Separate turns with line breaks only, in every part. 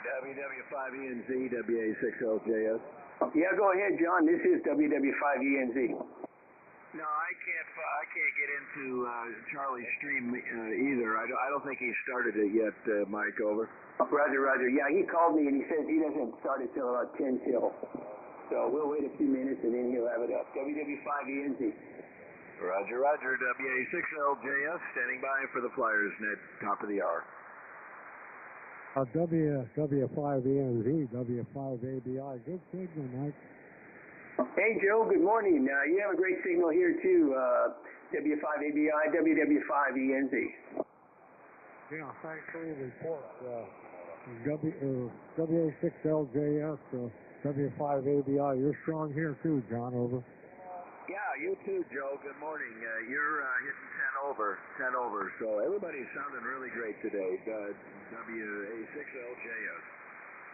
WW5ENZ, WA6LJS.
Yeah, go ahead, John. This is WW5ENZ.
No, I can't get into Charlie's stream either. I don't think he started it yet, Mike. Over.
Roger. Yeah, he called me and he says he doesn't start it till about 10 till. So we'll wait a few minutes and then he'll have it up. WW5ENZ.
Roger. WA6LJS standing by for the Flyers net, top of the hour.
WW5ENZ, W5ABI. Good signal, Mike.
Hey, Joe, good morning. You have a great signal here, too. W5ABI, WW5ENZ.
Yeah, thanks for your report. WA6LJS, W5ABI. You're strong here, too, John. Over.
Yeah, you too, Joe. Good morning. You're hitting 10 over. So everybody's sounding really great today. WA6LJS.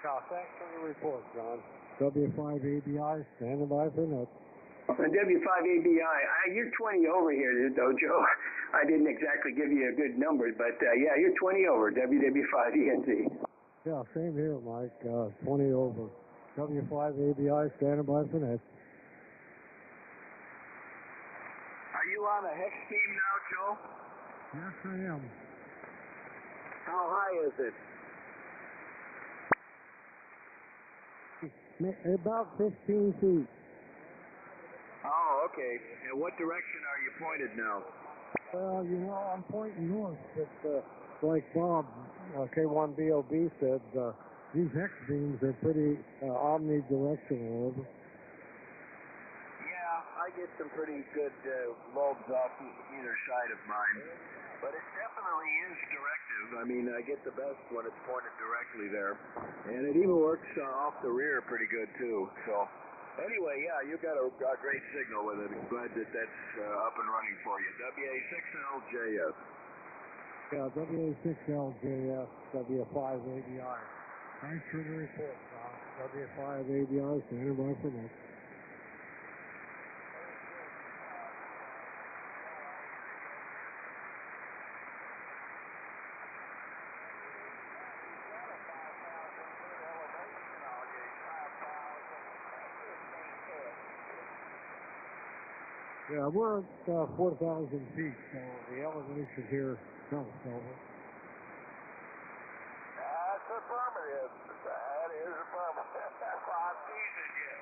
Yeah, thanks for your report, John. W5ABI, standing by for net.
W5ABI, you're 20 over here, though, Joe. I didn't exactly give you a good number, but yeah, you're 20 over, WW5ENZ.
Yeah, same here, Mike, 20 over. W5ABI, standing by for net.
Are you on a hex team now, Joe?
Yes, I am.
How high is it?
About 15 feet.
Oh, okay. And what direction are you pointed now?
Well, I'm pointing north. But like Bob, K4YDB said, these hex beams are pretty omnidirectional. Over.
Yeah, I get some pretty good lobes off either side of mine. But it definitely is directive. I mean, I get the best when it's pointed directly there. And it even works off the rear pretty good, too. So, anyway, yeah, you got a great signal with it. I'm glad that that's up and running for you. WA6LJS.
Yeah, WA6LJS, W5ABI. Thanks for the report, Tom. W5ABI, standing by for me. Yeah, we're at 4,000 feet, so the elevation here comes over.
That's affirmative. That is affirmative. That's why I'm teasing you.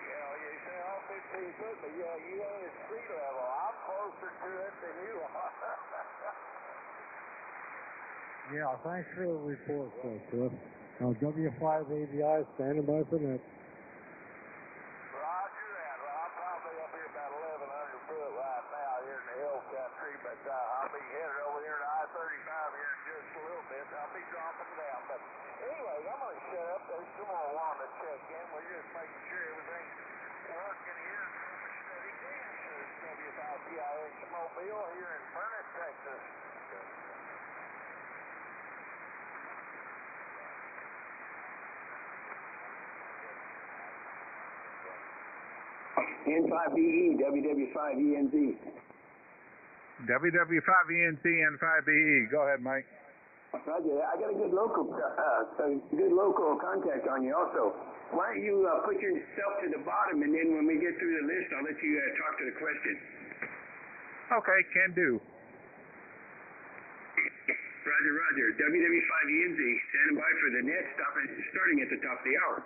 You say, 15 foot, but yeah, you ain't at street level. I'm closer to it than you are.
Yeah, thanks for the report, Cliff. W5ABI, standing by for net.
I'll be headed over here to I-35 here in just a little bit. I'll be dropping down. But anyway, I'm going to shut up. There's some more wanting to check in. We're just making sure everything's working here from the steady Kansas. W5PIX Mobile here in Furnace, Texas.
N5BE, WW5ENZ.
WW5ENC N5BE. Go ahead, Mike.
Roger. I got a good local contact on you also. Why don't you put yourself to the bottom, and then when we get through the list, I'll let you talk to the question.
Okay, can do.
Roger. WW5ENZ, standing by for the net, starting at the top of the hour.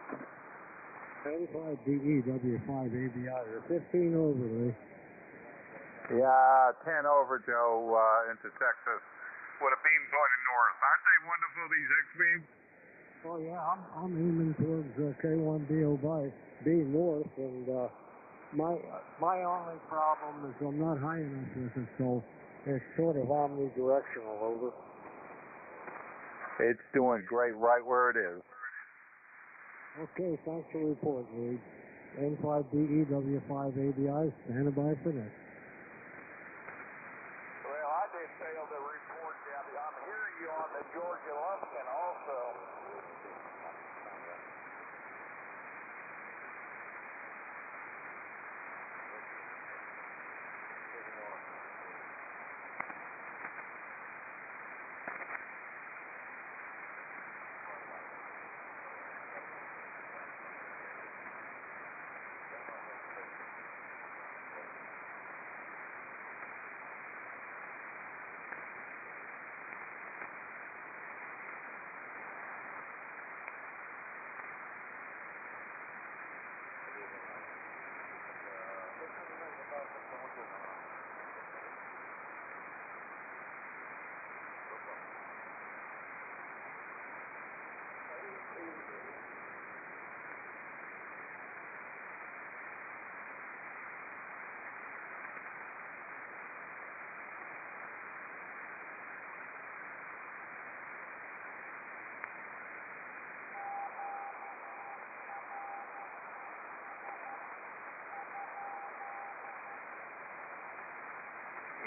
N5BE, W5ABI. You're 15 over, Lee.
Yeah, 10 over, Joe, into Texas with a beam pointed north. Aren't they wonderful, these X-beams?
Oh, yeah, I'm aiming towards K4YDB north, and my only problem is I'm not high enough with it, so it's sort of omnidirectional, over.
It's doing great right where it is.
Okay, thanks for the report, Lee. N5BE, W5ABI, standing by for next.
I'm hearing you on the Georgia Lumpkin also.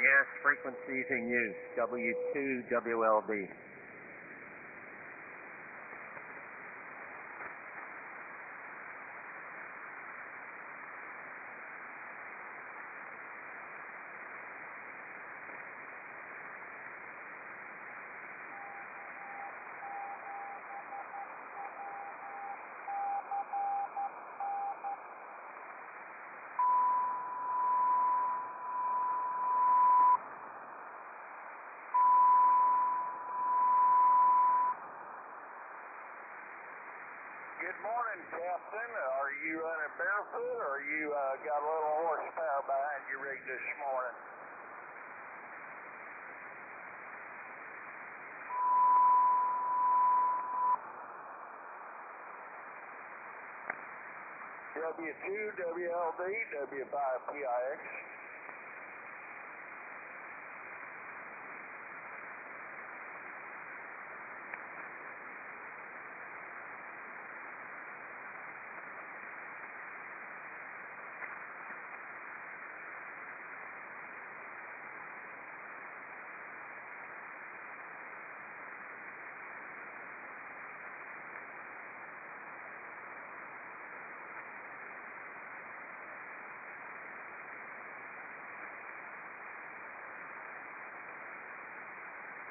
Yes, frequencies in use, W2WLB.
Good morning, Captain. Are you running barefoot, or you got a little horsepower behind your rig this morning? W2WLD, W5PIX.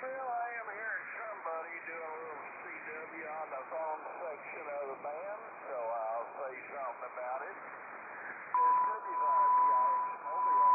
Well, I am hearing somebody doing a little CW on the phone section of the band, so I'll say something about it. There's W5PIX Mobile.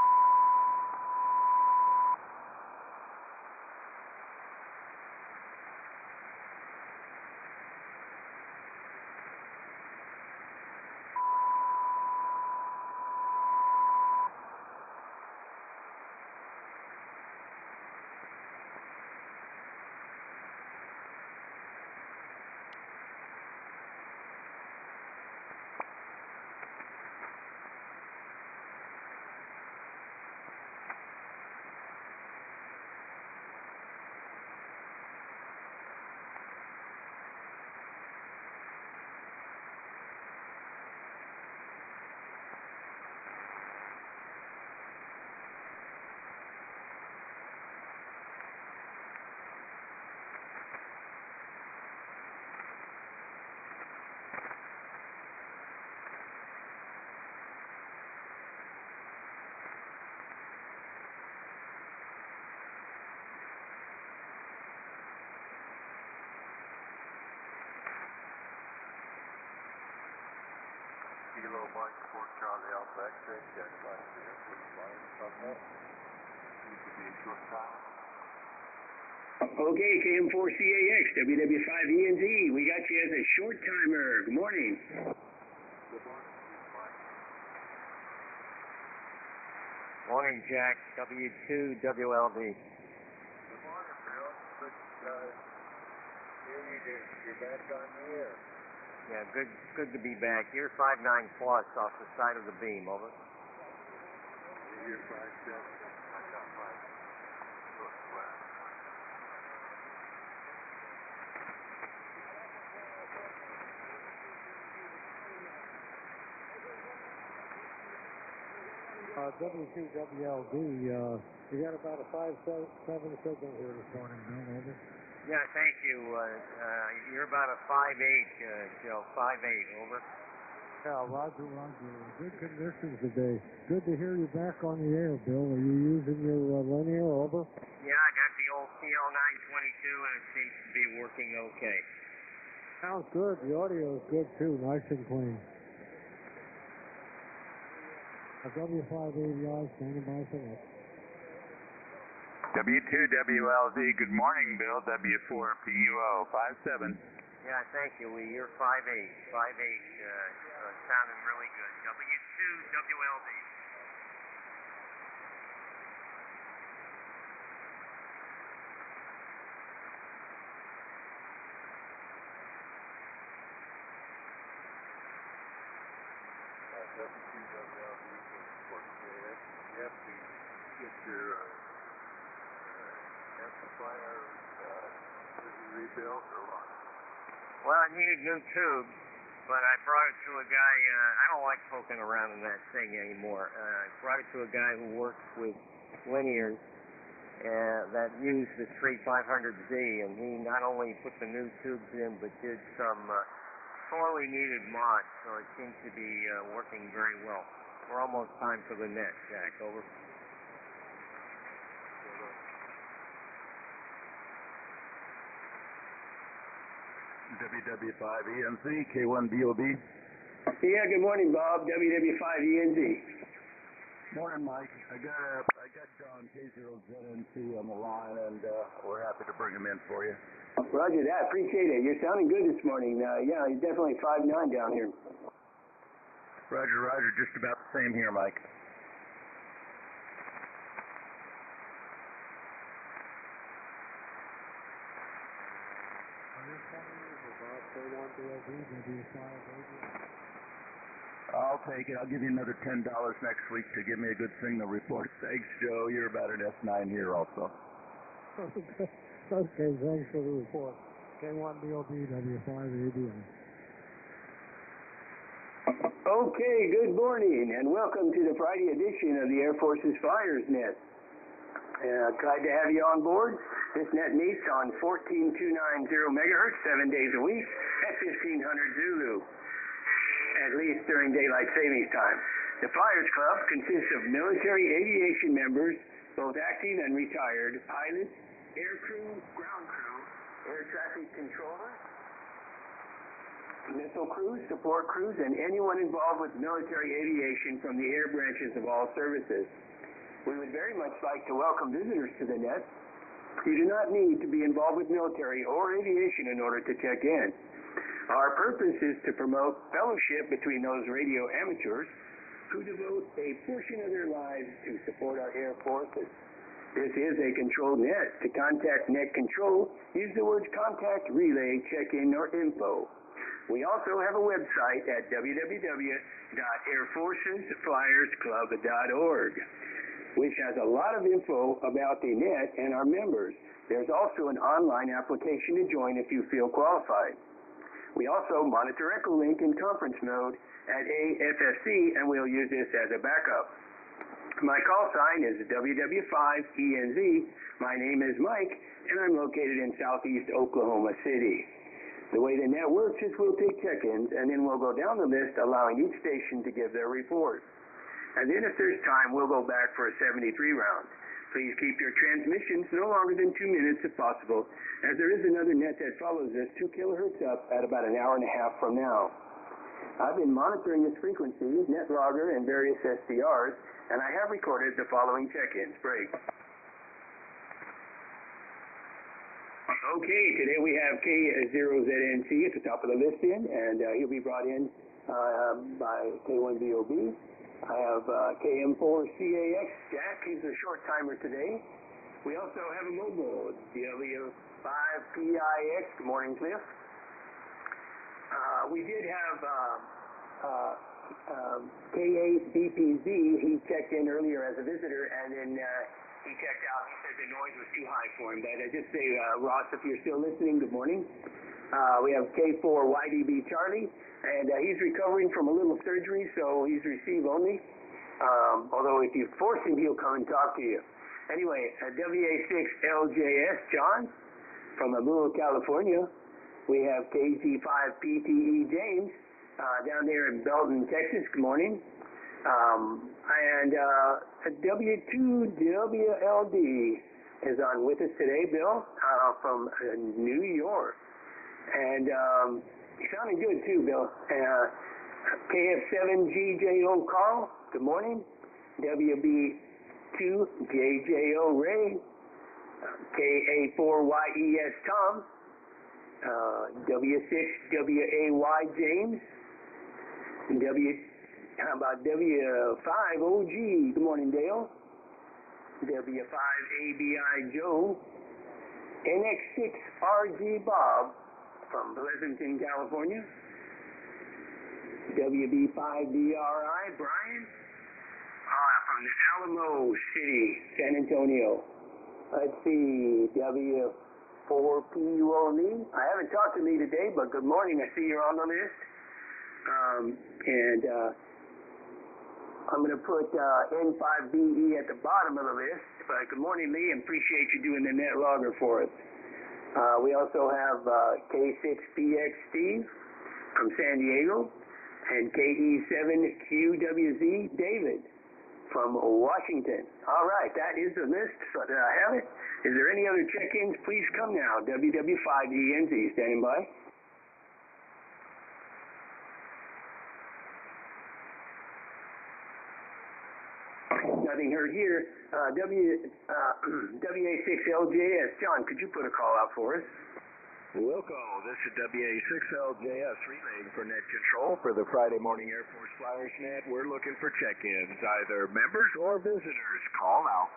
Kilo Mike 4 Charlie Alpha X-ray, check flight 0, please flying from that. Need to be a short time.
Okay, KM4CAX, WW5ENZ. We got you as a short timer. Good morning.
Good morning, Mike.
Morning, Jack, W2WLB.
Good morning, Bill. Good, here you're back on the air.
Yeah, good to be back. Year 59 plus off the side of the beam, over.
Year 57. I got 5. Northwest.
W2WLD, you got about a 5-7 signal here this morning, Bill, over.
Yeah, thank you. You're about a 5'8", Joe. 5'8", over.
Yeah, roger. Good conditions today. Good to hear you back on the air, Bill. Are you using your linear, over?
Yeah, I got the old CL922, and it seems to be working okay.
Sounds good. The audio is good, too. Nice and clean. A W5AVI standing by for that.
W2WLZ, good morning, Bill. W4PUO 57.
Yeah, thank you. You're 5'8", sounding really good. W2WLD.
W2WLZ, you have to get your amplifier rebuilt or what?
Well, I need a new tube, but I brought it to a guy. I don't like poking around in that thing anymore. I brought it to a guy who works with linears that use the 3500Z, and he not only put the new tubes in, but did some sorely needed mods, so it seems to be working very well. We're almost time for the net, Jack. Over.
WW5ENZ, K4YDB.
Yeah, good morning, Bob. WW5ENZ.
Morning, Mike. I got John K0ZNC on the line, and we're happy to bring him in for you.
Roger that. Appreciate it. You're sounding good this morning. Yeah, you're definitely 5'9" down here.
Roger. Just about the same here, Mike. I'll take it. I'll give you another $10 next week to give me a good signal report. Thanks, Joe. You're about an S9 here also.
Okay, thanks for the report. K4YDB, W5ABI.
Okay, good morning, and welcome to the Friday edition of the Air Force's Flyers Net. Glad to have you on board. This net meets on 14290 megahertz 7 days a week at 1500 Zulu, at least during daylight savings time. The Flyers Club consists of military aviation members, both active and retired, pilots, air crew, ground crew, air traffic controllers, missile crews, support crews, and anyone involved with military aviation from the air branches of all services. We would very much like to welcome visitors to the net. You do not need to be involved with military or aviation in order to check in. Our purpose is to promote fellowship between those radio amateurs who devote a portion of their lives to support our air forces. This is a controlled net. To contact net control, use the words contact, relay, check-in, or info. We also have a website at www.airforcesflyersclub.org, which has a lot of info about the net and our members. There's also an online application to join if you feel qualified. We also monitor Echolink in conference mode at AFFC, and we'll use this as a backup. My call sign is WW5ENZ. My name is Mike, and I'm located in southeast Oklahoma City. The way the net works is we'll take check-ins, and then we'll go down the list, allowing each station to give their report. And then if there's time, we'll go back for a 73 round. Please keep your transmissions no longer than 2 minutes if possible, as there is another net that follows this 2 kilohertz up at about an hour and a half from now. I've been monitoring this frequency, net logger, and various SDRs, and I have recorded the following check-ins. Break. Okay, today we have K0ZNC at the top of the listing, and he'll be brought in by K4YDB. I have KM4CAX, Jack, he's a short timer today. We also have a mobile, W5PIX, good morning, Cliff. We did have K8BPZ, he checked in earlier as a visitor, and then he checked out. He said the noise was too high for him, but I just say, Ross, if you're still listening, good morning. We have K4YDB Charlie, and he's recovering from a little surgery, so he's receive only. Although if you force him, he'll come and talk to you. Anyway, WA6LJS John from Louisville, California. We have KG5PTE James down there in Belton, Texas. Good morning. And W2WLD is on with us today, Bill, from New York. And sounding good too, Bill. KF7GJO Carl, good morning. WB2JJO Ray. KA4YES Tom. W6WAY James. How about W5OG, good morning, Dale. W5ABI Joe. NX6RG Bob from Pleasanton, California. WB5DRI Brian from the Alamo City, San Antonio. Let's see, W4PUO Lee. I haven't talked to Lee today, but good morning. I see you're on the list. And I'm going to put N5BE at the bottom of the list. Good morning, Lee, and appreciate you doing the net logger for us. We also have K6PX Steve from San Diego, and KE7QWZ David from Washington. All right, that is the list. So did I have it? Is there any other check-ins? Please come now. WW5ENZ, standing by. Nothing heard here. WA6LJS. John, could you put a call out for us?
Wilco, this is WA6LJS relaying for net control for the Friday morning Air Force Flyers Net. We're looking for check-ins, either members or visitors. Call now.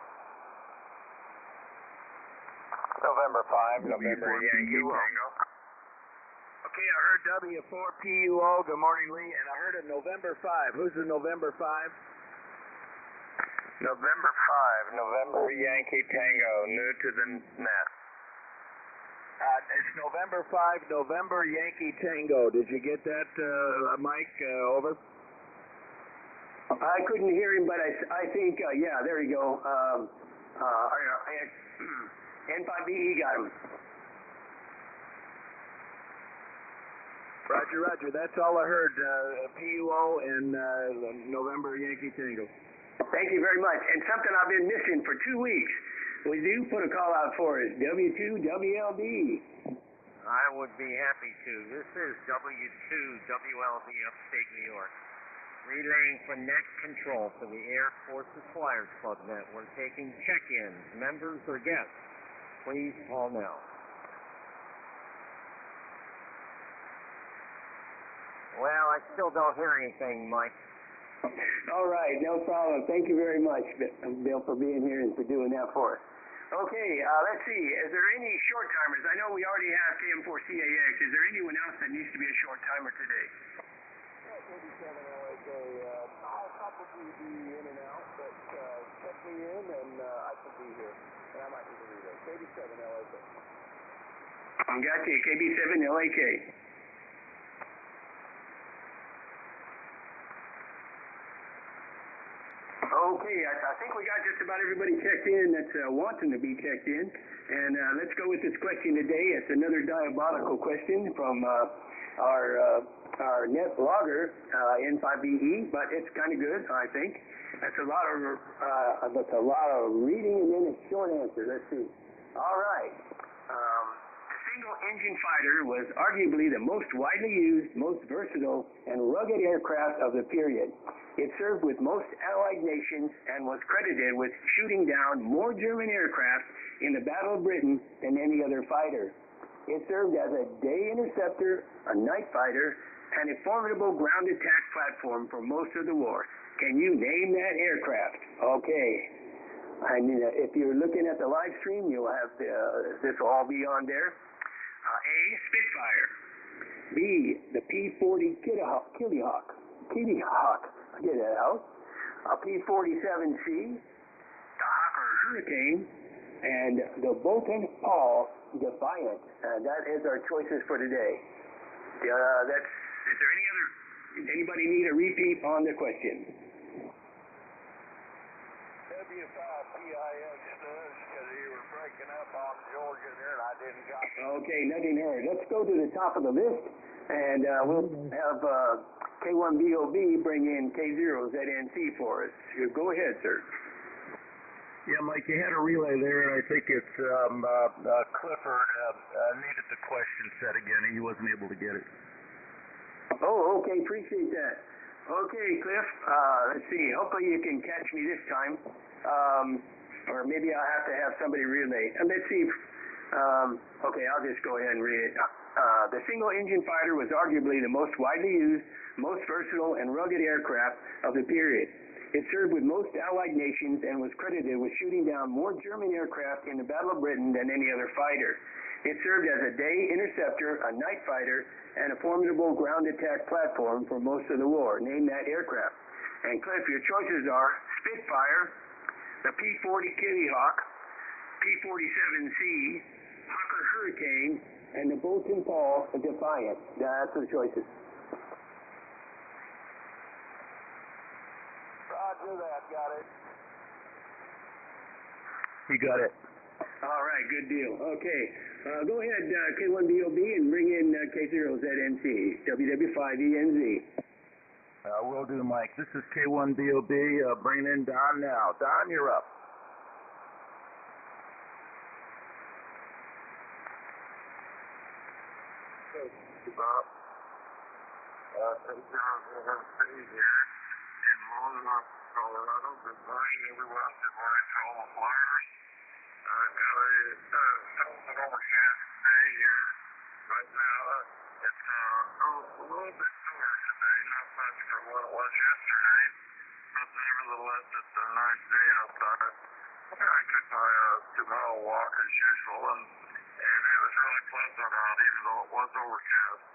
November 5, November Yankee Tango.
Okay, I heard W4PUO. Good morning, Lee. And I heard a November 5. Who's the November 5?
November 5, November Yankee Tango, new to the net.
It's November 5, November Yankee Tango. Did you get that, Mike, over?
I couldn't hear him, but I think, yeah, there you go. N5BE got him.
Roger, roger. That's all I heard. PUO and November Yankee Tango.
Thank you very much. And something I've been missing for 2 weeks. Would you put a call out for us? W2WLB.
I would be happy to. This is W2WLB Upstate New York, relaying for net control for the Air Force's Flyers Club Net. We're taking check-ins, members or guests. Please call now. Well, I still don't hear anything, Mike.
All right, no problem. Thank you very much, Bill, for being here and for doing that for us. Okay, let's see. Is there any short-timers? I know we already have KM4CAX. Is there anyone else that needs to be a short-timer today?
37 LAK. I'll probably be in and out, but check me in and I can be here. And I might need to relay. KB7 LAK.
I got you, KB7 LAK. Okay, I think we got just about everybody checked in that's wanting to be checked in. And let's go with this question today. It's another diabolical question from our net logger, N5BE, but it's kind of good, I think. That's a lot of reading and then a short answer. Let's see. All right. The single-engine fighter was arguably the most widely used, most versatile, and rugged aircraft of the period. It served with most Allied nations and was credited with shooting down more German aircraft in the Battle of Britain than any other fighter. It served as a day interceptor, a night fighter, and a formidable ground attack platform for most of the war. Can you name that aircraft? Okay. I mean, if you're looking at the live stream, you'll have this will all be on there. A, Spitfire. B, the P-40 Kitty Hawk. Get that out. P-47C, the Hawker Hurricane, and the Bolton-Paul Defiant. That is our choices for today. Is there anybody need a repeat on the question?
W5PIX does, because you were breaking up on Georgia there and I didn't got it.
Okay, nothing heard. Let's go to the top of the list, and we'll have K1BOB bring in K0ZNC for us. Go ahead, sir.
Yeah, Mike, you had a relay there, and I think it's Clifford needed the question set again, and he wasn't able to get it.
Oh, okay, appreciate that. Okay, Cliff, let's see. Hopefully you can catch me this time, or maybe I'll have to have somebody relay. Let's see. Okay, I'll just go ahead and read it. The single-engine fighter was arguably the most widely used, most versatile, and rugged aircraft of the period. It served with most Allied nations and was credited with shooting down more German aircraft in the Battle of Britain than any other fighter. It served as a day interceptor, a night fighter, and a formidable ground attack platform for most of the war. Name that aircraft. And Cliff, your choices are Spitfire, the P-40 Kitty Hawk, P-47C, Hawker Hurricane, and the Bolton-Paul Defiant. That's the choices.
You got it.
All right, good deal. Okay, go ahead, K1BOB, and bring in K0ZNC, WW5ENZ.
Will do, Mike. This is K1BOB. Bringing in Don now. Don, you're up.
Bob. K0ZNC here in Longmont, Colorado. Good morning, everyone. Good morning to all the flyers. I've got an overcast day here right now. It's a little bit cooler today, not much from what it was yesterday, but nevertheless, it's a nice day outside. I took my 2-mile walk as usual, and it was really pleasant out, even though it was overcast.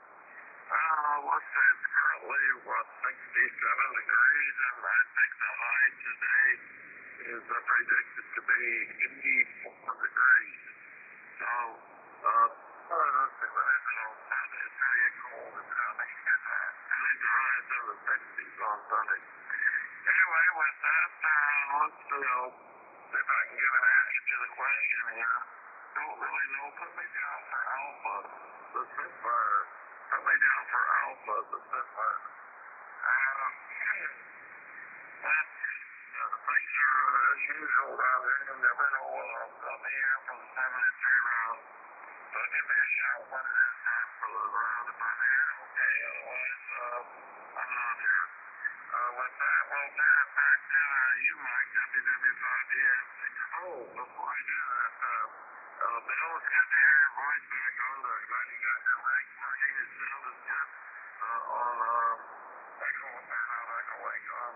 Let's say it's currently, 67 degrees, and I think the high today is predicted to be 84 degrees. So, let's see what happens on Sunday. It's going to get cold and sunny. I think the highs in the 60s on Sunday. Anyway, with that, let's see if I can give an answer to the question here. Don't really know. Put me down for Alpha, the Spitfire. Put me down for Alpha, the Spitfire. Things are as usual down there. You never know when I'll be here for the 7-3 round. So give me a shout when it is time for the round if I'm here. Okay, otherwise, I'm not here. With that, we'll turn it back to you, Mike, WW5DNC. Oh, before I do that, Bill, it's good to hear your voice back on there. Glad you got your rank working. It sounded good on echoing on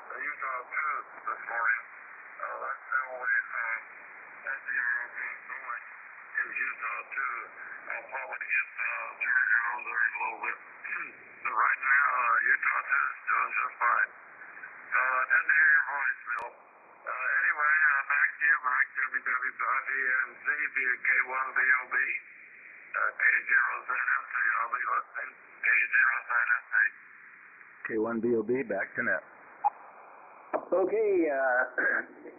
the Utah 2 this morning. That's the only SDR I've got going is Utah 2. I'll probably get Georgia on there in a little bit. But right now, Utah 2 is doing just fine. So good to hear your voice, Bill. Anyway, back to you, Mike, WW5DNC via K1BOB, K0ZNC. I'll be listening. K0ZNC.
K1BOB, back to net.
Okay,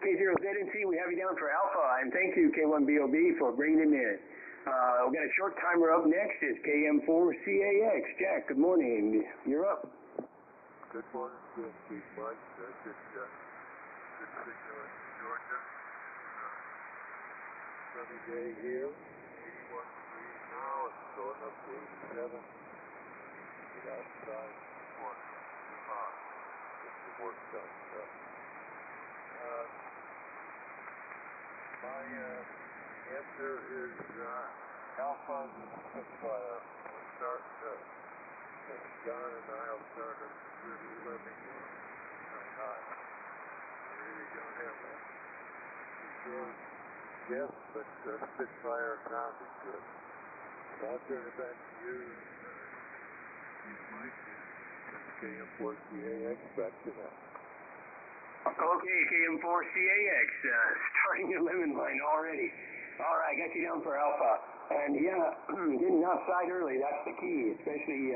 K0ZNC, we have you down for Alpha, and thank you, K1BOB, for bringing him in. We've got a short timer up next is KM4CAX. Jack, good morning. You're up.
Good morning, Chief Mike. Good signal in Georgia. Sunny day here. 81 degrees now. It's going up to 87. Get outside. Too hot. Get the work done. My answer is Alpha Spitfire. We'll start, John and I will start at 11 high. We really don't have that. Sure, yes, but Spitfire sounded good. So I'll turn it back to you, Mike, and KM4CAX, back to that.
Okay, KM4CAX, starting your lemon line already. All right, got you down for Alpha. And yeah, getting outside early, that's the key, especially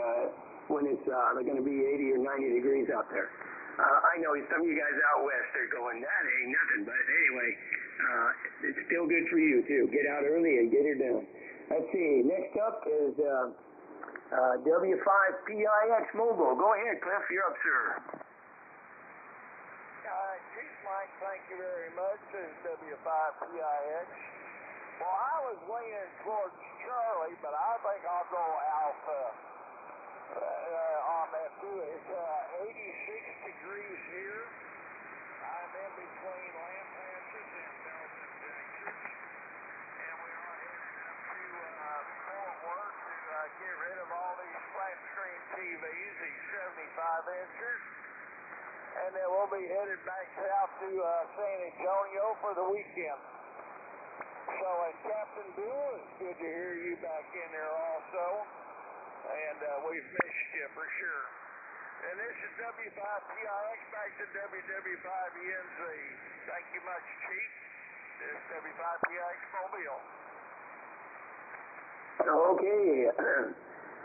when it's going to be 80 or 90 degrees out there. I know some of you guys out west are going, that ain't nothing, but anyway, it's still good for you, too. Get out early and get her done. Let's see, next up is W5PIX Mobile. Go ahead, Cliff, you're up, sir.
Chief Mike, thank you very much. This is W5PIX. Well, I was leaning towards Charlie, but I think I'll go Alpha on that too. It's 86 degrees here. I'm in between Lampasas and Belton, Texas. And we are headed up to Fort Worth to get rid of all these flat screen TVs, these 75 inchers. And then we'll be headed back south to San Antonio for the weekend. So, and Captain Bill, it's good to hear you back in there also. And we've missed you for sure. And this is W5PIX back to WW5ENZ. Thank you much, Chief. This is W5PIX Mobile.
Okay.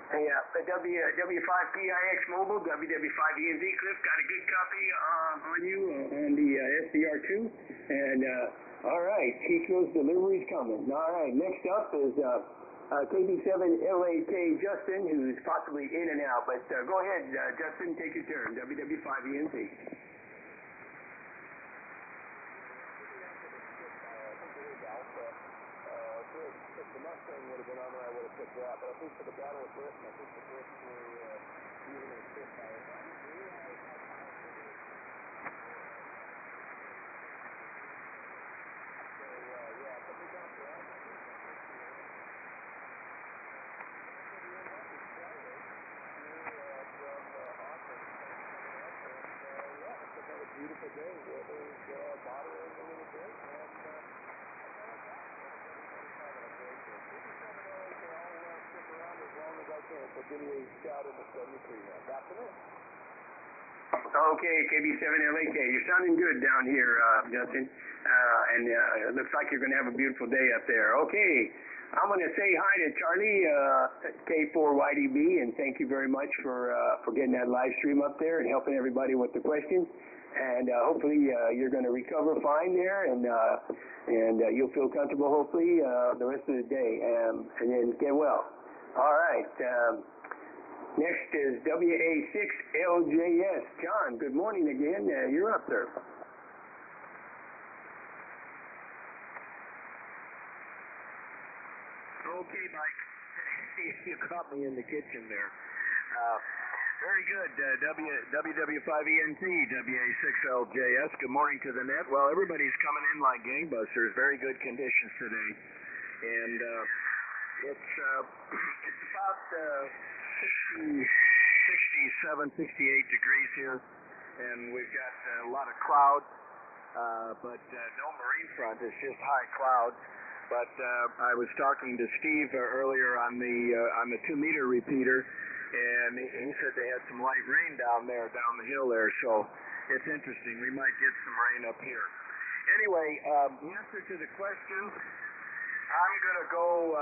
Hey, W5PIX Mobile, WW5ENZ, Cliff, got a good copy on you on the SDR2. And All right, Chico's delivery's coming. All right, next up is KB7LAK Justin, who's possibly in and out. But go ahead, Justin, take your turn. WW5ENC.
The Mustang would have been on there, I would have picked that. But I think for the Battle of Britain, I think the Brits were even in Spitfire. Beautiful day. Weather's moderating a little bit, and I kind of like that. I'll stick around as long as I can. So give me a shout in the 73 now. Back to me.
Okay, KB7LAK, you're sounding good down here, Justin. And it looks like you're going to have a beautiful day up there. Okay, I'm going to say hi to Charlie, K4YDB, and thank you very much for getting that live stream up there and helping everybody with the questions. And hopefully you're going to recover fine there, and you'll feel comfortable hopefully the rest of the day, and then get well. All right. Next is WA6LJS. John, good morning again. You're up, sir.
Okay, Mike. You caught me in the kitchen there. Very good. WW5ENT, WA6LJS. Good morning to the net. Well, everybody's coming in like gangbusters. Very good conditions today. And it's about 67, 68 degrees here. And we've got a lot of clouds, but no marine front. It's just high clouds. But I was talking to Steve earlier on the 2-meter repeater, and he said they had some light rain down the hill there, so it's interesting. We might get some rain up here. Anyway, the answer to the question, I'm going to go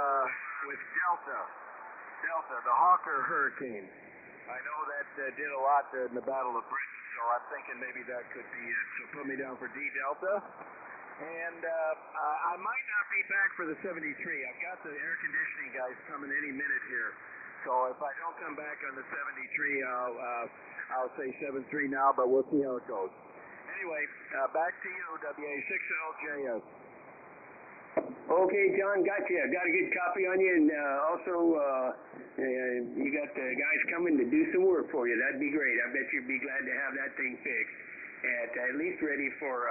with Delta, the Hawker Hurricane. I know that did a lot in the Battle of Britain, so I'm thinking maybe that could be it. So put me down for D Delta. And I might not be back for the 73. I've got the air conditioning guys coming any minute here. So if I don't come back on the 73, I'll say 73 now, but we'll see how it goes. Anyway, back to you, WA6LJS.
Okay, John, got you. Got a good copy on you, and also you got the guys coming to do some work for you. That'd be great. I bet you'd be glad to have that thing fixed. At least ready for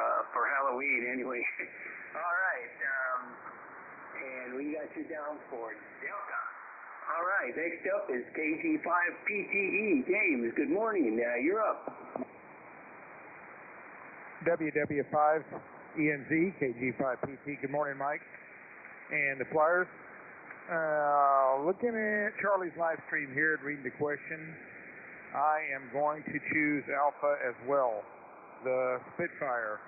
Halloween anyway. All right, and we got you down for Delta. All right, next up is KG5PTE. James, good morning. You're up.
WW5ENZ, KG5PT. Good morning, Mike. And the Flyers. Looking at Charlie's live stream here and reading the question, I am going to choose Alpha as well, the Spitfire.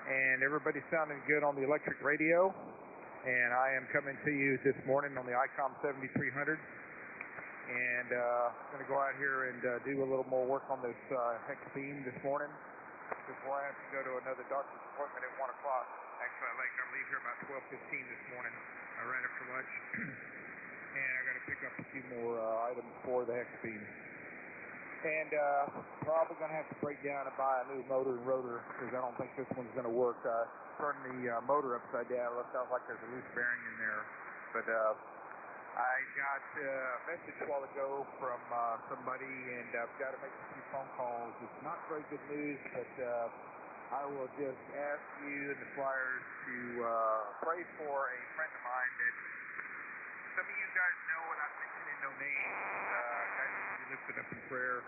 And everybody's sounding good on the electric radio. And I am coming to you this morning on the ICOM 7300. And I'm going to go out here and do a little more work on this hex beam this morning before I have to go to another doctor's appointment at 1 o'clock. Actually, I leave here about 12:15 this morning. I ran after lunch. And I got to pick up a few more items for the hex beam. And probably going to have to break down and buy a new motor and rotor because I don't think this one's going to work. Turn the motor upside down. It sounds like there's a loose bearing in there. But I got a message a while ago from somebody, and I've got to make a few phone calls. It's not very good news, but I will just ask you and the Flyers to pray for a friend of mine that some of you guys know, and I'm mentioning no names. Guys need to be lifted up in prayer.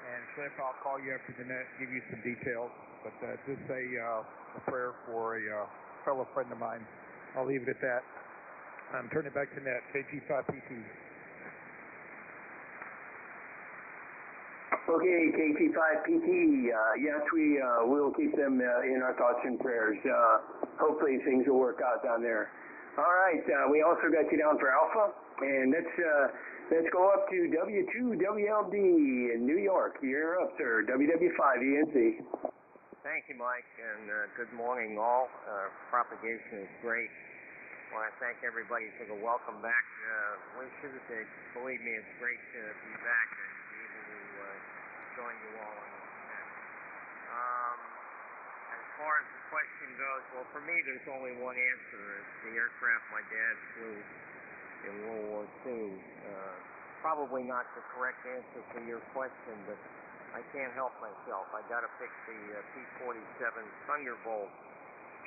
And Cliff, I'll call you after the net, give you some details. But just say a prayer for a fellow friend of mine. I'll leave it at that. I'm turning it back to net, KG5PT.
Okay, KG5PT. Yes, we will keep them in our thoughts and prayers. Hopefully things will work out down there. All right, we also got you down for Alpha, and let's go up to W2WLD in New York. You're up, sir. WW5ENC.
Thank you, Mike, and good morning, all. Propagation is great. I want to thank everybody for the welcome back wishes. Believe me, it's great to be back and be able to join you all on this event. As far as the question goes, well, for me, there's only one answer. It's the aircraft my dad flew in World War II. Probably not the correct answer for your question, but I can't help myself. I got to pick the P-47 Thunderbolt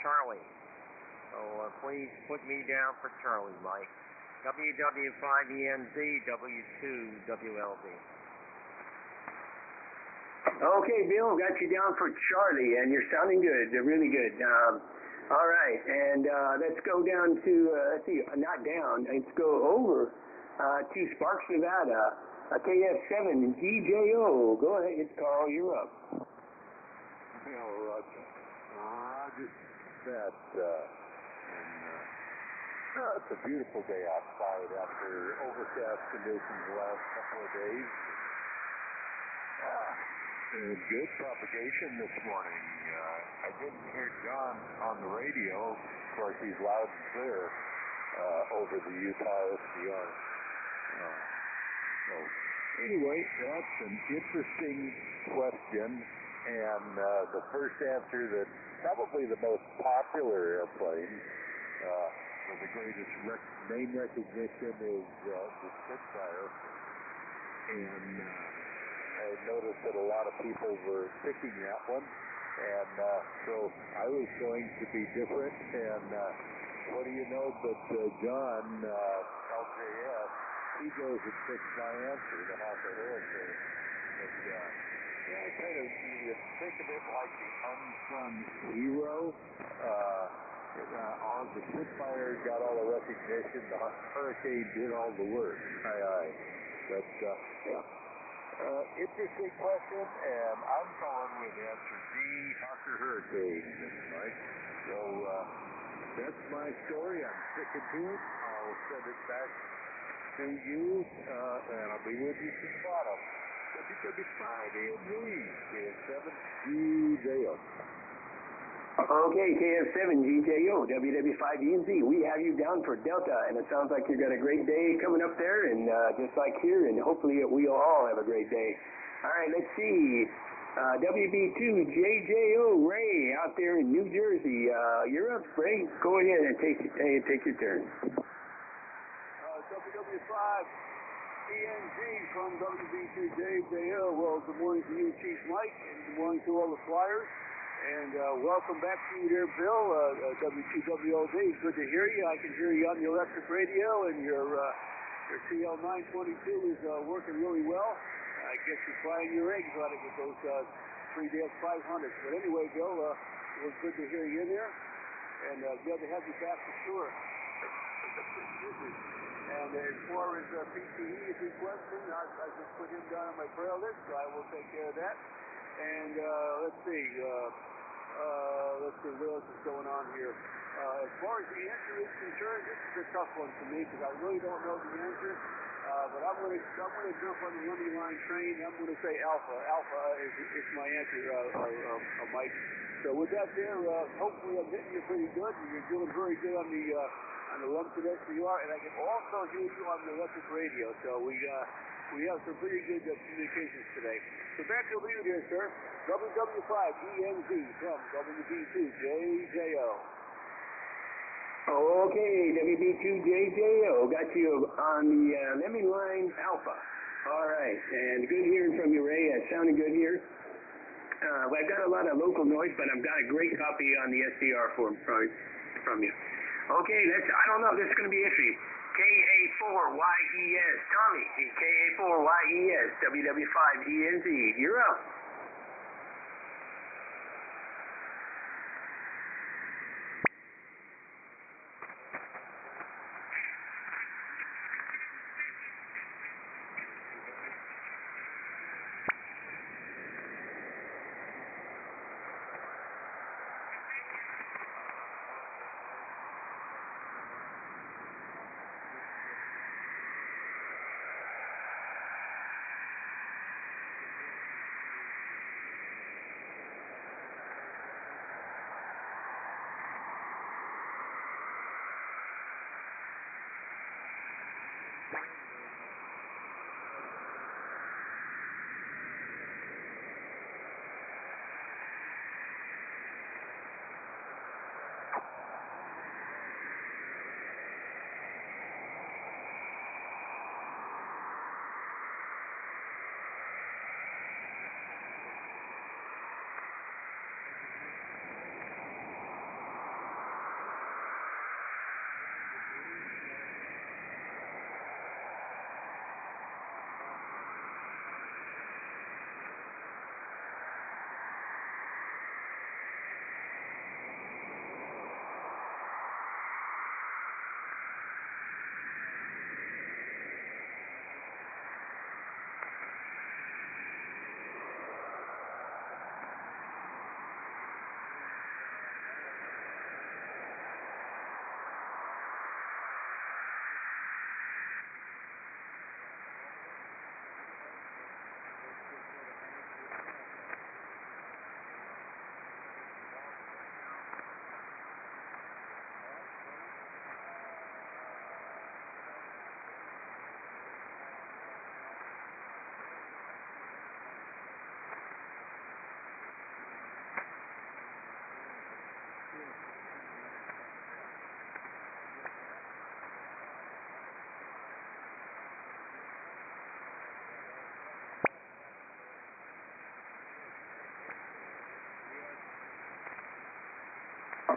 Charlie. So please put me down for Charlie, Mike. WW5ENZ, W2WLD.
Okay, Bill, got you down for Charlie, and you're sounding good. They're really good. All right, and let's go down to, let's see, not down, let's go over to Sparks, Nevada. KF7 GJO. Go ahead, it's Carl, you're up.
Roger that. It's a beautiful day outside after overcast conditions the last couple of days. Good propagation this morning. I didn't hear John on the radio. Of course, he's loud and clear over the Utah SDR. So anyway, that's an interesting question, and the first answer that probably the most popular airplane with the greatest name recognition is the Spitfire, and I noticed that a lot of people were picking that one, and so I was going to be different, and what do you know but John, LJS, he goes and picks my answer, the Hawker Hurricane. But, kind of, you think of it like the unsung hero. The Spitfire got all the recognition, the Hurricane did all the work. Aye. But, interesting question, and I'm going with answer D, Hawker Hurricane, Mike. So, that's my story. I'm sticking to it. I'll send it back to you, and I'll be with you to the bottom. WW5ENZ, KF7GJO.
Okay, KF7GJO, WW5ENZ. We have you down for Delta, and it sounds like you've got a great day coming up there, and just like here, and hopefully we'll all have a great day. All right, let's see. WB2JJO, Ray, out there in New Jersey. You're up, Ray. Go ahead and take your turn.
WW5ENZ from WB2JJO. Well, good morning to you, Chief Mike, and good morning to all the flyers. And welcome back to you there, Bill, W2WLD. Good to hear you. I can hear you on the electric radio, and your TL922 is working really well. I guess you're frying your eggs on it with those 3-500s. But anyway, Bill, it was good to hear you in there, and glad to have you back for sure. And as far as PTE is requesting, I just put him down on my prayer list, so I will take care of that. And let's see what else is going on here. As far as the answer is concerned, this is a tough one for me because I really don't know the answer. But I'm going to jump on the money line train. I'm going to say Alpha. Alpha is my answer, Mike. So with that there, hopefully I'm hitting you pretty good. You're doing very good on the Lumsden SDR, and I can also hear you on the electric radio. So we have some pretty good communications today. So back to you there, sir. WW5ENZ from WB2JJO.
Okay, WB2JJO, got you on the Lemon Line Alpha. All right, and good hearing from you, Ray. It sounded good here. I've got a lot of local noise, but I've got a great copy on the SDR from you. Okay, I don't know, this is going to be iffy. K4YES, Tommy, K4YES, WW5ENZ, you're up.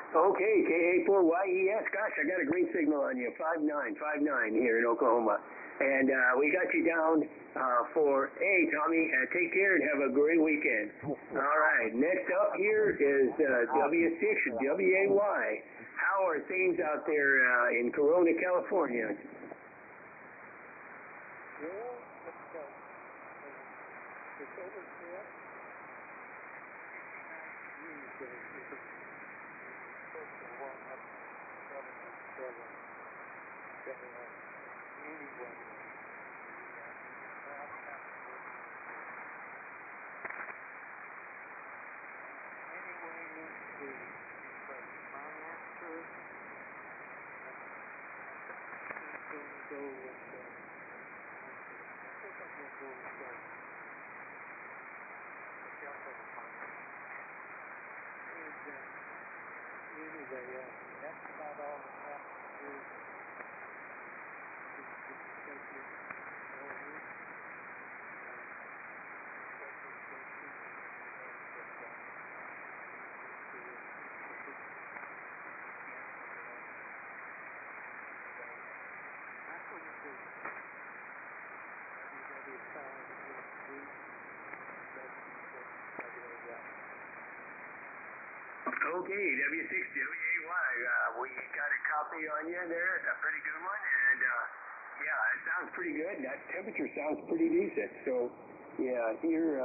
Okay, K4YDB. Gosh, I got a great signal on you. 59 here in Oklahoma. And we got you down for, hey, Tommy, take care and have a great weekend. All right, next up here is W6WAY. How are things out there in Corona, California? Okay, W6WAY, we got a copy on you there, a pretty good one, and yeah, it sounds pretty good. That temperature sounds pretty decent, so yeah, you're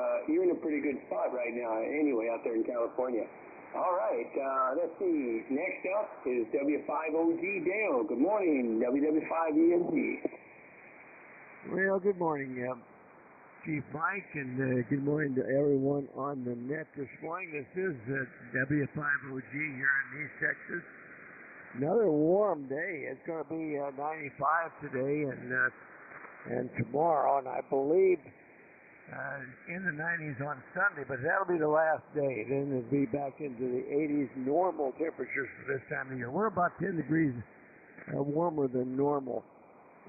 in a pretty good spot right now anyway out there in California. All right, let's see, next up is W5OG Dale. Good morning, WW5EMG.
Well, good morning, Chief Mike, and good morning to everyone on the net this morning. This is W5OG here in East Texas. Another warm day. It's going to be 95 today and tomorrow, and I believe in the 90s on Sunday, but that'll be the last day. Then it'll be back into the 80s normal temperatures for this time of year. We're about 10 degrees warmer than normal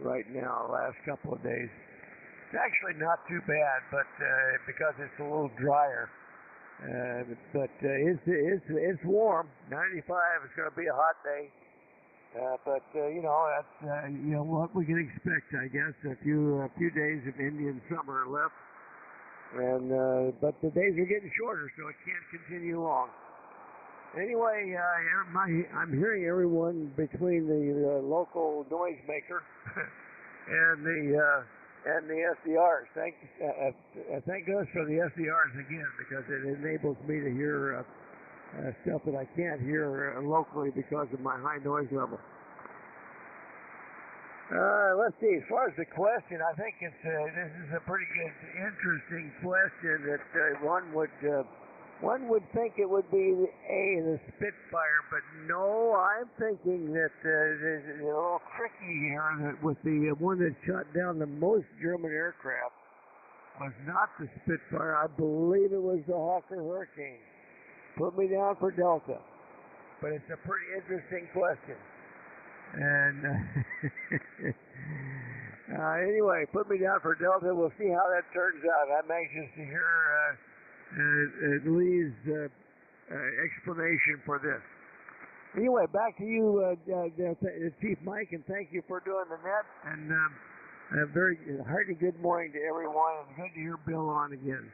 right now, last couple of days. It's actually not too bad, but because it's a little drier. But it's warm. 95 is going to be a hot day. But you know, that's you know what we can expect, I guess. A few days of Indian summer left, and but the days are getting shorter, so it can't continue long. Anyway, I'm hearing everyone between the local noisemaker and the SDRs. Thank goodness for the SDRs again, because it enables me to hear stuff that I can't hear locally because of my high noise level. Let's see. As far as the question, I think this is a pretty good, interesting question that one would think it would be the Spitfire, but no, I'm thinking that it's a little tricky here, that with the one that shot down the most German aircraft was not the Spitfire. I believe it was the Hawker Hurricane. Put me down for Delta, but it's a pretty interesting question. And anyway, put me down for Delta. We'll see how that turns out. I'm anxious to hear Lee's explanation for this. Anyway, back to you, Chief Mike, and thank you for doing the net. And a very hearty good morning to everyone, and good to hear Bill on again.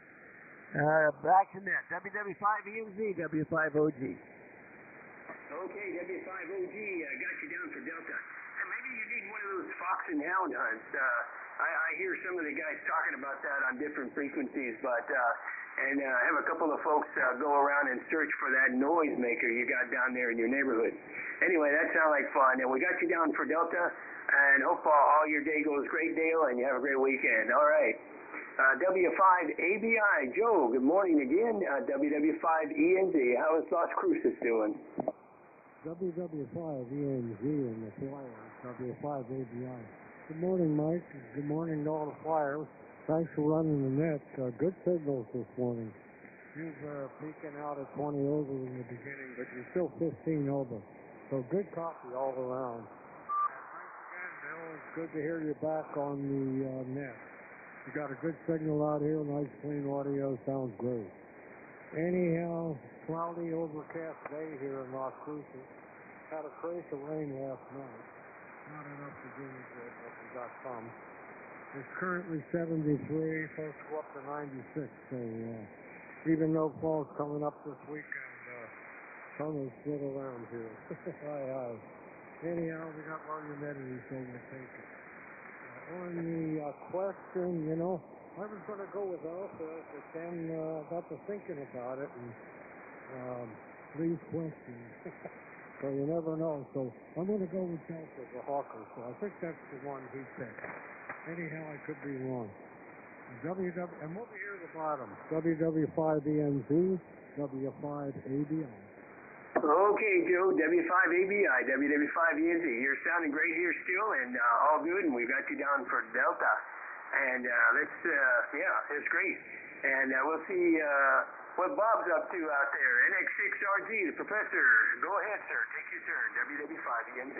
Back to net. WW5EMZ, W5OG.
Okay, W5OG, got you down for Delta. And maybe you need one of those fox and hound hunts. I hear some of the guys talking about that on different frequencies, but and have a couple of folks go around and search for that noisemaker you got down there in your neighborhood. Anyway, that sounds like fun. And we got you down for Delta, and hope all your day goes great, Dale, and you have a great weekend. All right. W5ABI, Joe, good morning again. WW5ENZ, how is Las Cruces doing?
WW5ENZ and the Flyers, W5ABI. Good morning, Mike. Good morning to all the Flyers. Thanks for running the net. Good signals this morning. You're peaking out at 20 over in the beginning, but you're still 15 over. So good copy all around. And thanks again, Bill. It's good to hear you back on the net. You got a good signal out here, nice clean audio, sounds great. Anyhow, cloudy, overcast day here in Las Cruces. Had a trace of rain last night. Not enough to do me good, but we got some. It's currently 73, supposed to go up to 96, so even though fall's coming up this weekend, sun is still around here. Hi. Anyhow, we got low humidity, so we'll take it. On the question, I was going to go with Alpha, but then got to thinking about it, and these questions. So you never know. So I'm going to go with Alpha, the Hawker. So I think that's the one he picked. Anyhow, I could be wrong. And we'll be here at the bottom. WW5ENZ, W5ABI.
Okay, Joe, W5ABI, WW5ENZ. You're sounding great here still, and all good, and we've got you down for Delta. And it's great. And we'll see what Bob's up to out there. NX6RG, the professor. Go ahead, sir. Take your turn. WW5ENZ.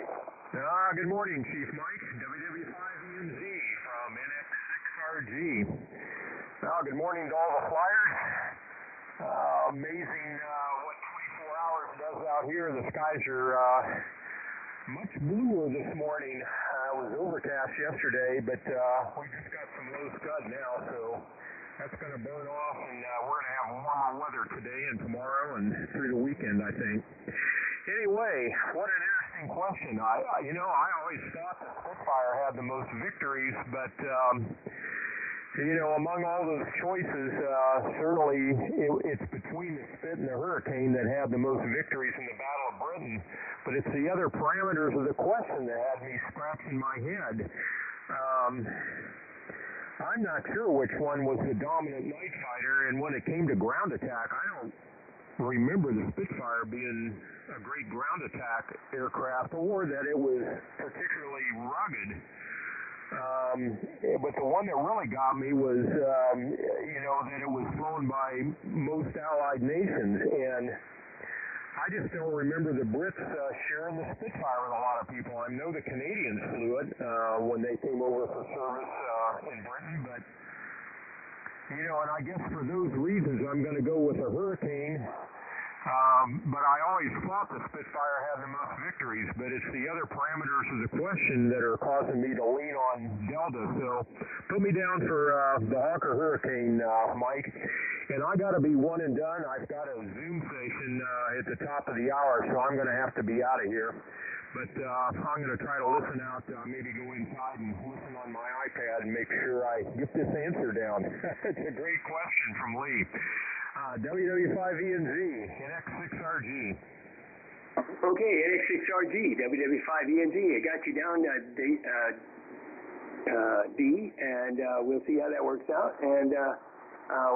Good morning, Chief Mike. WW5ENZ from NX6RG. Good morning to all the flyers. Amazing what 24 hours does out here. The skies are much bluer this morning. It was overcast yesterday, but we just got some low scud now, so that's going to burn off, and we're going to have warmer weather today and tomorrow and through the weekend, I think. Anyway, what an interesting question. I always thought the Spitfire had the most victories, but among all those choices, certainly it's between the Spit and the Hurricane that had the most victories in the Battle of Britain, but it's the other parameters of the question that had me scratching my head. I'm not sure which one was the dominant night fighter, and when it came to ground attack, I don't remember the Spitfire being a great ground attack aircraft, or that it was particularly rugged. But the one that really got me was, that it was flown by most allied nations, and I just don't remember the Brits sharing the Spitfire with a lot of people. I know the Canadians flew it when they came over for service in Britain, but, and I guess for those reasons I'm going to go with a Hurricane. But I always thought the Spitfire had the most victories, but it's the other parameters of the question that are causing me to lean on Delta. So put me down for the Hawker Hurricane, Mike. And I got to be one and done. I've got a Zoom session at the top of the hour, so I'm going to have to be out of here. But I'm going to try to listen out, maybe go inside and listen on my iPad and make sure I get this answer down. It's a great question from Lee. WW5ENZ, NX6RG.
Okay, NX6RG, WW5ENZ. I got you down, D, and we'll see how that works out. And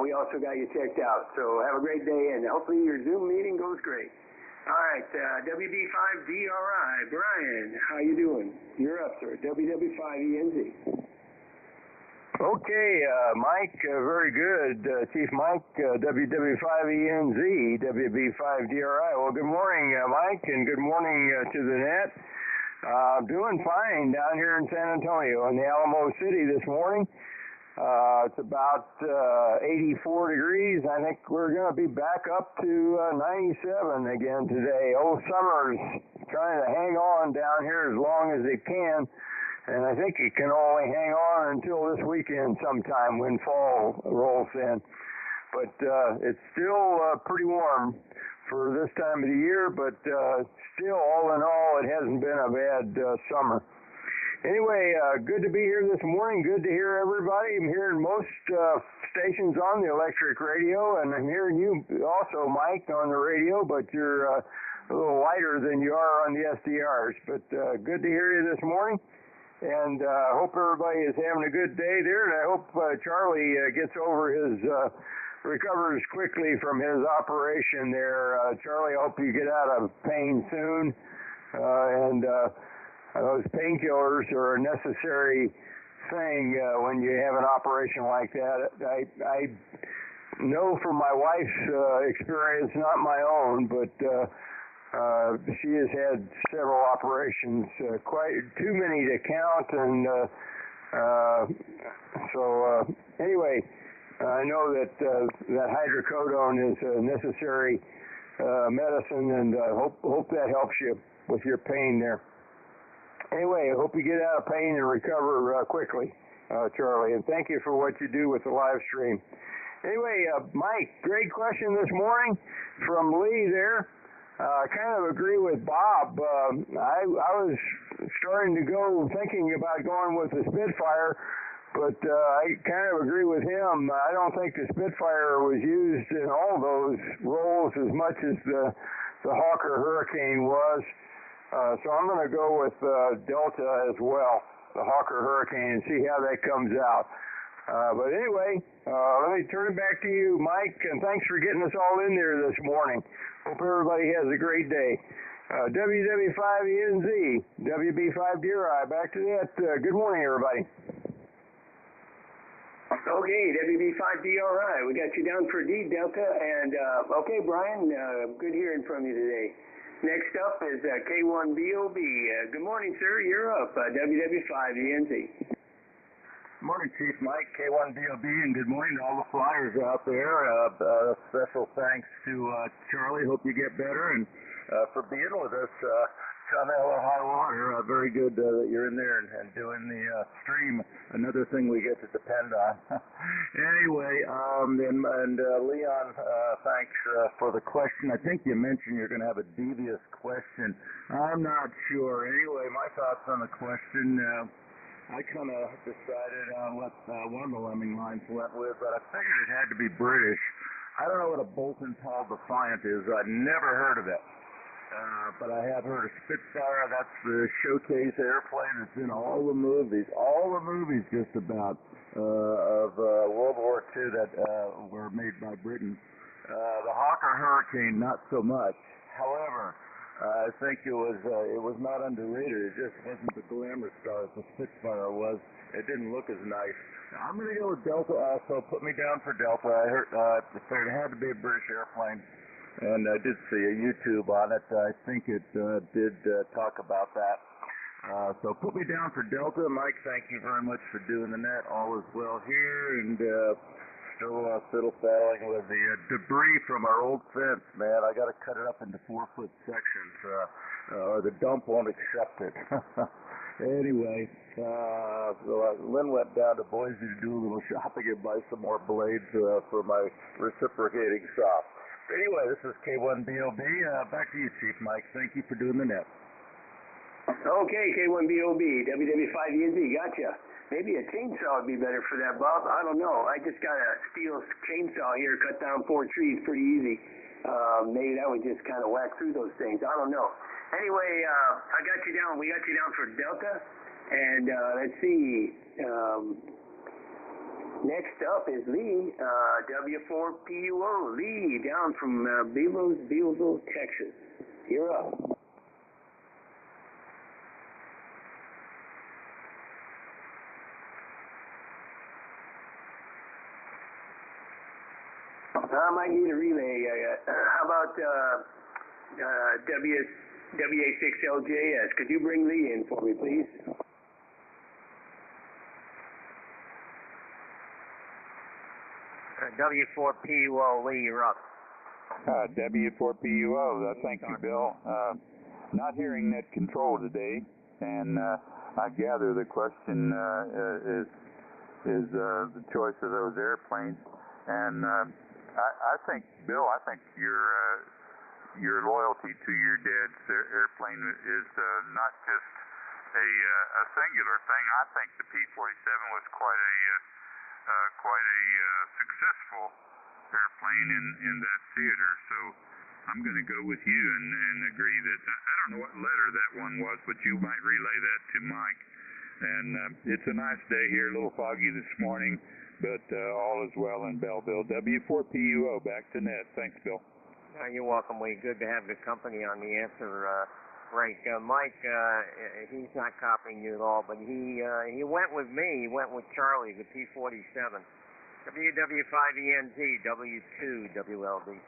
we also got you checked out. So have a great day, and hopefully your Zoom meeting goes great. All right, WD5DRI, Brian, how you doing? You're up, sir. WW5ENZ.
Okay, Mike, very good. Chief Mike, WW5ENZ, WB5DRI. Well, good morning, Mike, and good morning to the net. Doing fine down here in San Antonio in the Alamo City this morning. It's about 84 degrees. I think we're going to be back up to 97 again today. Old summer's trying to hang on down here as long as it can. And I think it can only hang on until this weekend sometime when fall rolls in. But it's still pretty warm for this time of the year, but still, all in all, it hasn't been a bad summer. Anyway, good to be here this morning. Good to hear everybody. I'm hearing most stations on the electric radio, and I'm hearing you also, Mike, on the radio, but you're a little lighter than you are on the SDRs. But good to hear you this morning. And I hope everybody is having a good day there, and I hope Charlie gets over his, recovers quickly from his operation there. Charlie, I hope you get out of pain soon, and those painkillers are a necessary thing when you have an operation like that. I know from my wife's experience, not my own, but she has had several operations, quite too many to count, and so anyway, I know that that hydrocodone is a necessary medicine, and hope that helps you with your pain there. Anyway, I hope you get out of pain and recover quickly, Charlie, and thank you for what you do with the live stream. Anyway, Mike, great question this morning from Lee there. I kind of agree with Bob. I was starting to go thinking about going with the Spitfire, but I kind of agree with him. I don't think the Spitfire was used in all those roles as much as the Hawker Hurricane was. So I'm going to go with Delta as well, the Hawker Hurricane, and see how that comes out. But anyway, let me turn it back to you, Mike, and thanks for getting us all in there this morning. Hope everybody has a great day. WW5ENZ, WB5DRI, back to that. Good morning, everybody.
Okay, WB5DRI, we got you down for D, Delta, and okay, Brian, good hearing from you today. Next up is K4YDB. Good morning, sir, you're up, WW5ENZ.
Good morning, Chief Mike, K4YDB, and good morning to all the flyers out there. Special thanks to Charlie. Hope you get better, and for being with us. Come hell or high water. Very good that you're in there and doing the stream. Another thing we get to depend on. Anyway, and Leon, thanks for the question. I think you mentioned you're going to have a devious question. I'm not sure. Anyway, my thoughts on the question. I kind of decided on what one of the lemming lines went with, but I figured it had to be British. I don't know what a Bolton Paul Defiant is. I've never heard of it. But I have heard of Spitfire. That's the showcase airplane that's in all the movies just about of World War II that were made by Britain. The Hawker Hurricane, not so much. However, I think it was not underrated. It just wasn't the glamour star that the Spitfire was. It didn't look as nice. I'm going to go with Delta also. Put me down for Delta. I heard it had to be a British airplane, and I did see a YouTube on it. I think it did talk about that. So put me down for Delta. Mike, thank you very much for doing the net. All is well here, and still fiddle-faddling with the debris from our old fence, man. I got to cut it up into 4-foot sections, or the dump won't accept it. Anyway, Lynn went down to Boise to do a little shopping and buy some more blades for my reciprocating saw. Anyway, this is K4YDB. Back to you, Chief Mike. Thank you for doing the net.
Okay, K4YDB, WW5ENZ, gotcha. Maybe a chainsaw would be better for that, Bob. I don't know. I just got a steel chainsaw here, cut down 4 trees pretty easy. Maybe that would just kind of whack through those things. I don't know. Anyway, I got you down. We got you down for Delta. And let's see. Next up is Lee, W4PUO. Lee, down from Beasleville, Texas. You're up. I might need a relay. How about WA6LJS? Could you bring Lee in for me, please?
W4PUO, Lee, you're up.
W4PUO, thank you, Bill. Not hearing net control today, and I gather the question is the choice of those airplanes. And I think, Bill, your loyalty to your dad's airplane is not just a singular thing. I think the P-47 was quite a successful airplane in that theater. So I'm going to go with you and agree that I don't know what letter that one was, but you might relay that to Mike. And it's a nice day here, a little foggy this morning, but all is well in Belleville. W4PUO, back to net. Thanks, Bill.
You're welcome, Lee. Good to have the company on the answer break. Mike, he's not copying you at all, but he went with me. He went with Charlie, the P-47. WW5ENZ, W2WLD.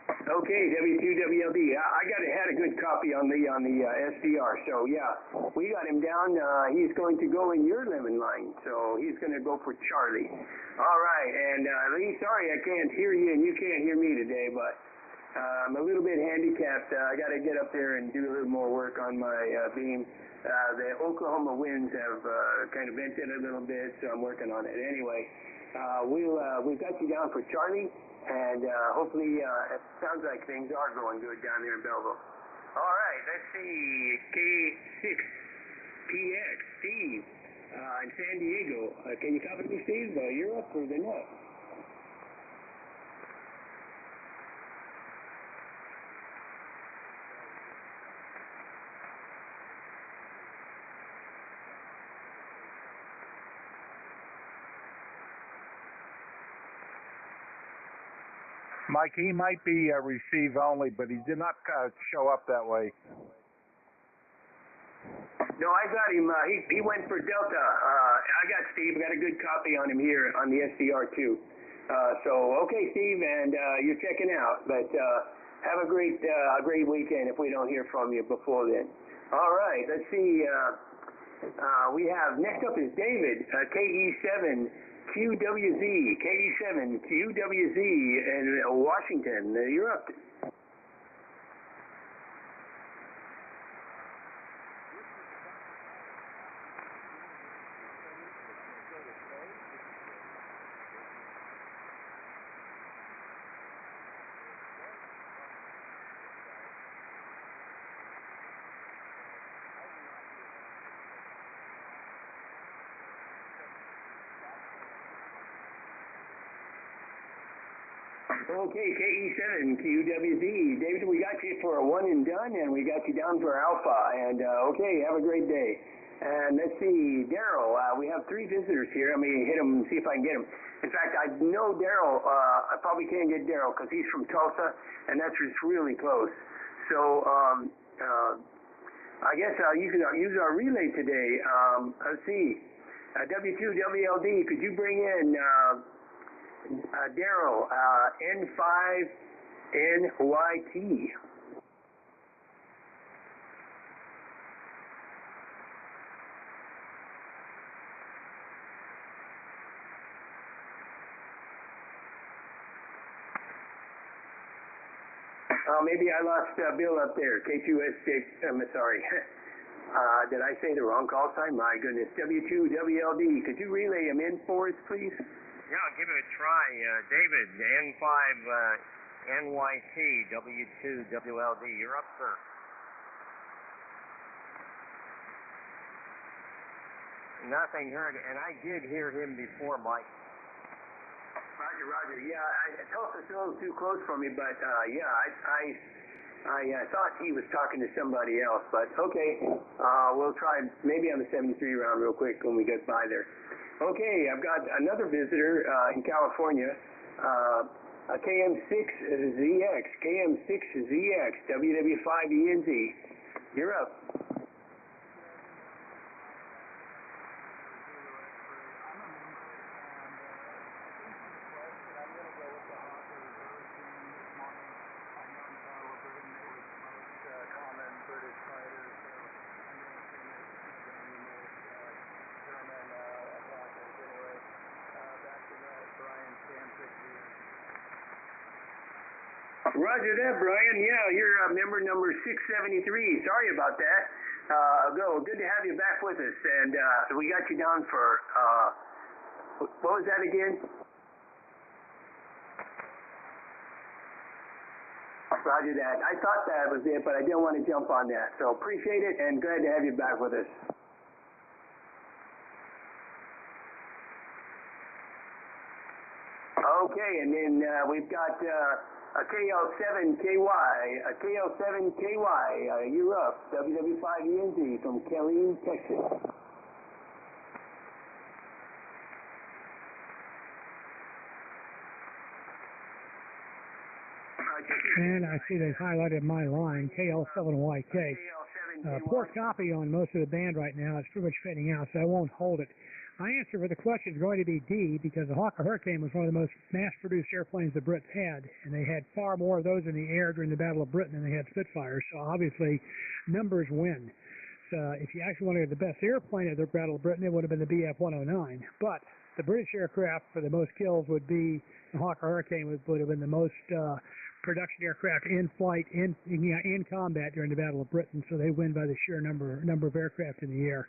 Okay, W2WLD. I had a good copy on the SDR. So yeah, we got him down. He's going to go in your lemon line. So he's going to go for Charlie. All right, and Lee, sorry I can't hear you and you can't hear me today, but I'm a little bit handicapped. I got to get up there and do a little more work on my beam. The Oklahoma winds have kind of vented a little bit, so I'm working on it. Anyway, we've got you down for Charlie, and hopefully it sounds like things are going good down there in Belleville. All right, let's see. K6PX, Steve, in San Diego. Can you copy me, Steve? You're up or they're not?
Mike, he might be receive only, but he did not show up that way.
No, I got him. He went for Delta. I got Steve. Got a good copy on him here on the SDR too. So okay, Steve, and you're checking out. But have a great weekend if we don't hear from you before then. All right, let's see. We have next up is David, KE7. QWZ, KE7, QWZ in Washington. You're up. Okay, KE7, QWZ. David, we got you for a one and done, and we got you down for Alpha. And okay, have a great day. And let's see, Daryl. We have three visitors here. Let me hit them and see if I can get them. In fact, I know Daryl. I probably can't get Daryl because he's from Tulsa, and that's just really close. So I guess you can use our relay today. Let's see. W2WLD, could you bring in Daryl, N5NYT. Maybe I lost Bill up there. K2S6, I'm sorry. Did I say the wrong call sign? My goodness. W2WLD, could you relay him in for us, please?
Yeah, I'll give it a try. David, N5NYT, W2WLD. You're up, sir. Nothing heard, and I did hear him before, Mike.
Roger. Yeah, Tulsa's a little too close for me, but yeah, I thought he was talking to somebody else, but okay. We'll try maybe on the 73 round real quick when we get by there. Okay, I've got another visitor in California, a KM6ZX, WW5ENZ. You're up. Roger that, Brian. Yeah, you're member number 673. Sorry about that. Good to have you back with us. And we got you down for, what was that again? Roger that. I thought that was it, but I didn't want to jump on that. So appreciate it and glad to have you back with us. Okay, and then we've got a KL7KY, you're up, WW5ENZ from Killeen, Texas.
And I see they've highlighted my line, KL7YK. Poor copy on most of the band right now. It's pretty much fading out, so I won't hold it. My answer for the question is going to be D, because the Hawker Hurricane was one of the most mass-produced airplanes the Brits had, and they had far more of those in the air during the Battle of Britain than they had Spitfires, so obviously numbers win. So if you actually want to get the best airplane of the Battle of Britain, it would have been the Bf-109, but the British aircraft for the most kills would be the Hawker Hurricane would have been the most production aircraft in flight, in combat during the Battle of Britain, so they win by the sheer number of aircraft in the air.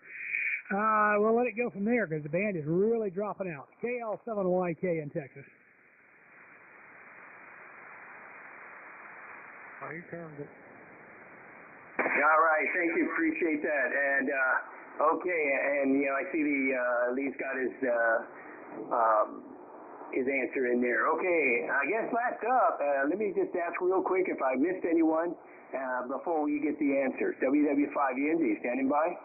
We'll let it go from there because the band is really dropping out. KL7YK in Texas.
Oh, you turned it.
All right, thank you, appreciate that. And okay, and you know, I see Lee's got his answer in there. Okay, I guess last up, let me just ask real quick if I missed anyone before we get the answers. WW5ENZ, standing by.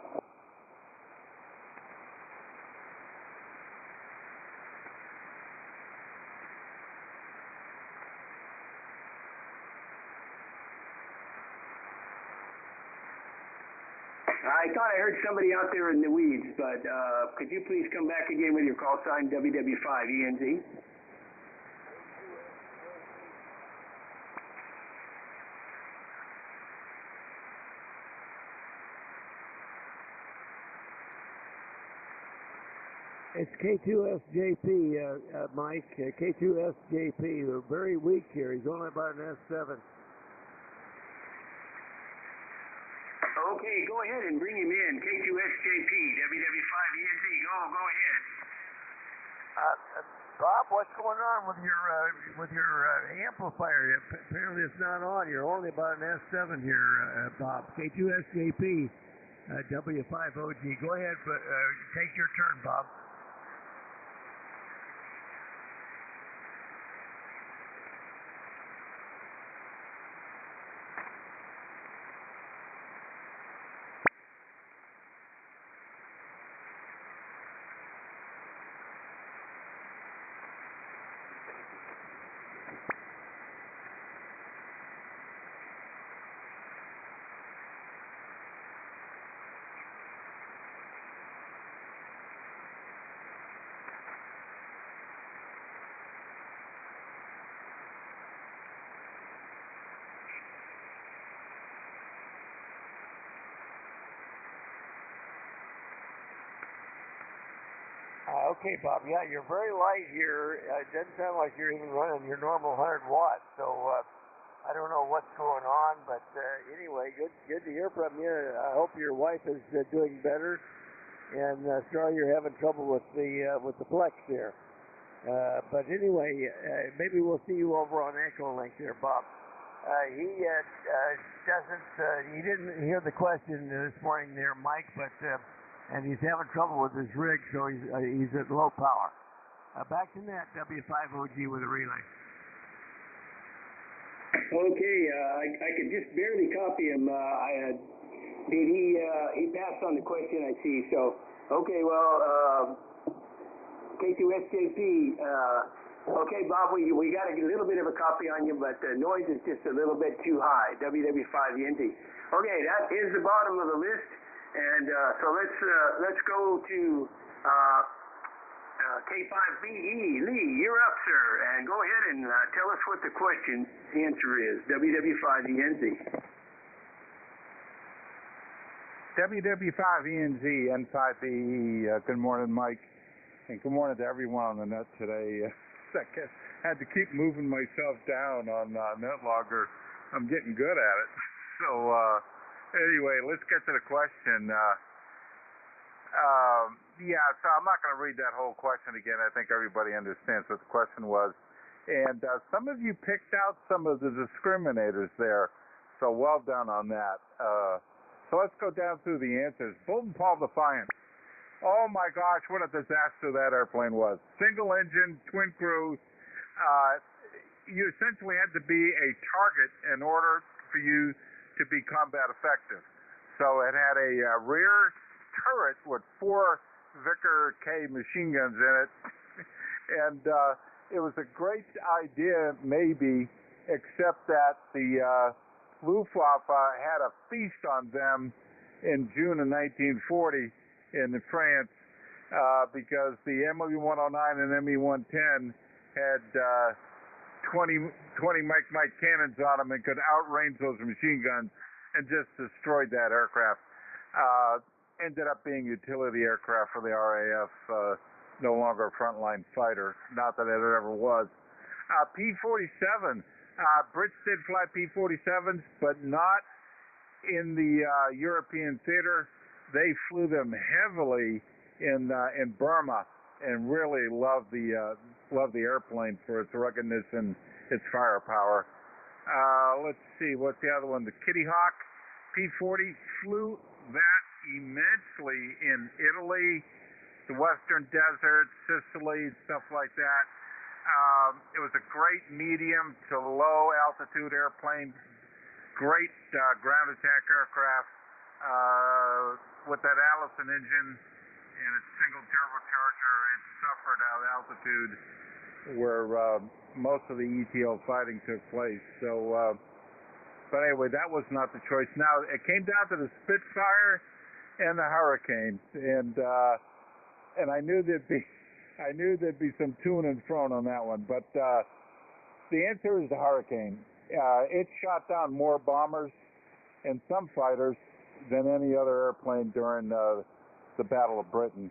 I thought I heard somebody out there in the weeds, but could you please come back again with your call sign, WW5ENZ?
It's K2SJP, Mike. K2SJP. They're very weak here. He's only about an S7.
Okay, go ahead and bring him in. K2SJP, WW5ENZ. Go ahead.
Bob, what's going on with your amplifier? Apparently it's not on. You're only about an S7 here, Bob. K2SJP, W5OG. Go ahead, but take your turn, Bob. Okay, Bob. Yeah, you're very light here. It doesn't sound like you're even running your normal 100 watts. So I don't know what's going on, but anyway, good to hear from you. I hope your wife is doing better, and sorry you're having trouble with the flex there. But anyway, maybe we'll see you over on Echolink there, Bob. He didn't hear the question this morning there, Mike, but. And he's having trouble with his rig, so he's at low power. Back to net, W5OG with a relay.
Okay, I could just barely copy him. He passed on the question, I see. So, okay, well, K2SJP. Okay, Bob, we got a little bit of a copy on you, but the noise is just a little bit too high. WW5ENT. Okay, that is the bottom of the list. And so let's go to K5BE. Lee, you're up, sir, and go ahead and tell us what the question answer is. WW5ENZ.
WW5ENZ, N5BE. Good morning, Mike, and good morning to everyone on the net today. I had to keep moving myself down on NetLogger. I'm getting good at it. So. Anyway, let's get to the question. So I'm not going to read that whole question again. I think everybody understands what the question was. And some of you picked out some of the discriminators there, so well done on that. So let's go down through the answers. Bolton Paul Defiant. Oh my gosh, what a disaster that airplane was. Single engine, twin crew. You essentially had to be a target in order for you to be combat effective. So it had a rear turret with 4 Vickers K machine guns in it, and it was a great idea, maybe, except that the Luftwaffe had a feast on them in June of 1940 in France,
because the ME-109 and ME-110 had 20 Mike cannons on them and could outrange those machine guns and just destroyed that aircraft. Ended up being utility aircraft for the RAF, no longer a frontline fighter, not that it ever was. P-47, Brits did fly P-47s, but not in the European theater. They flew them heavily in Burma and really loved the airplane for its ruggedness and its firepower. Let's see, what's the other one? The Kitty Hawk P-40 flew that immensely in Italy, the Western Desert, Sicily, stuff like that. It was a great medium to low altitude airplane, great ground attack aircraft with that Allison engine and its single turbocharger. It suffered at altitude where most of the ETO fighting took place. So, but anyway, that was not the choice. Now it came down to the Spitfire and the Hurricane, and I knew there'd be some toing and froing on that one. But the answer is the Hurricane. It shot down more bombers and some fighters than any other airplane during the Battle of Britain.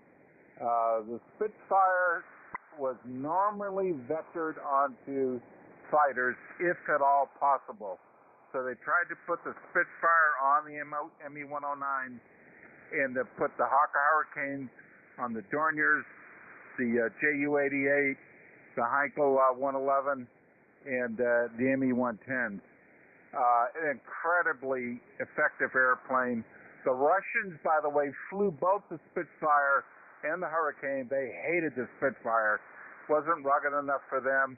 The Spitfire was normally vectored onto fighters, if at all possible. So they tried to put the Spitfire on the ME-109 and to put the Hawker Hurricanes on the Dorniers, the Ju-88, the Heinkel 111, and the ME-110s. An incredibly effective airplane. The Russians, by the way, flew both the Spitfire and the Hurricane. They hated the Spitfire. Wasn't rugged enough for them.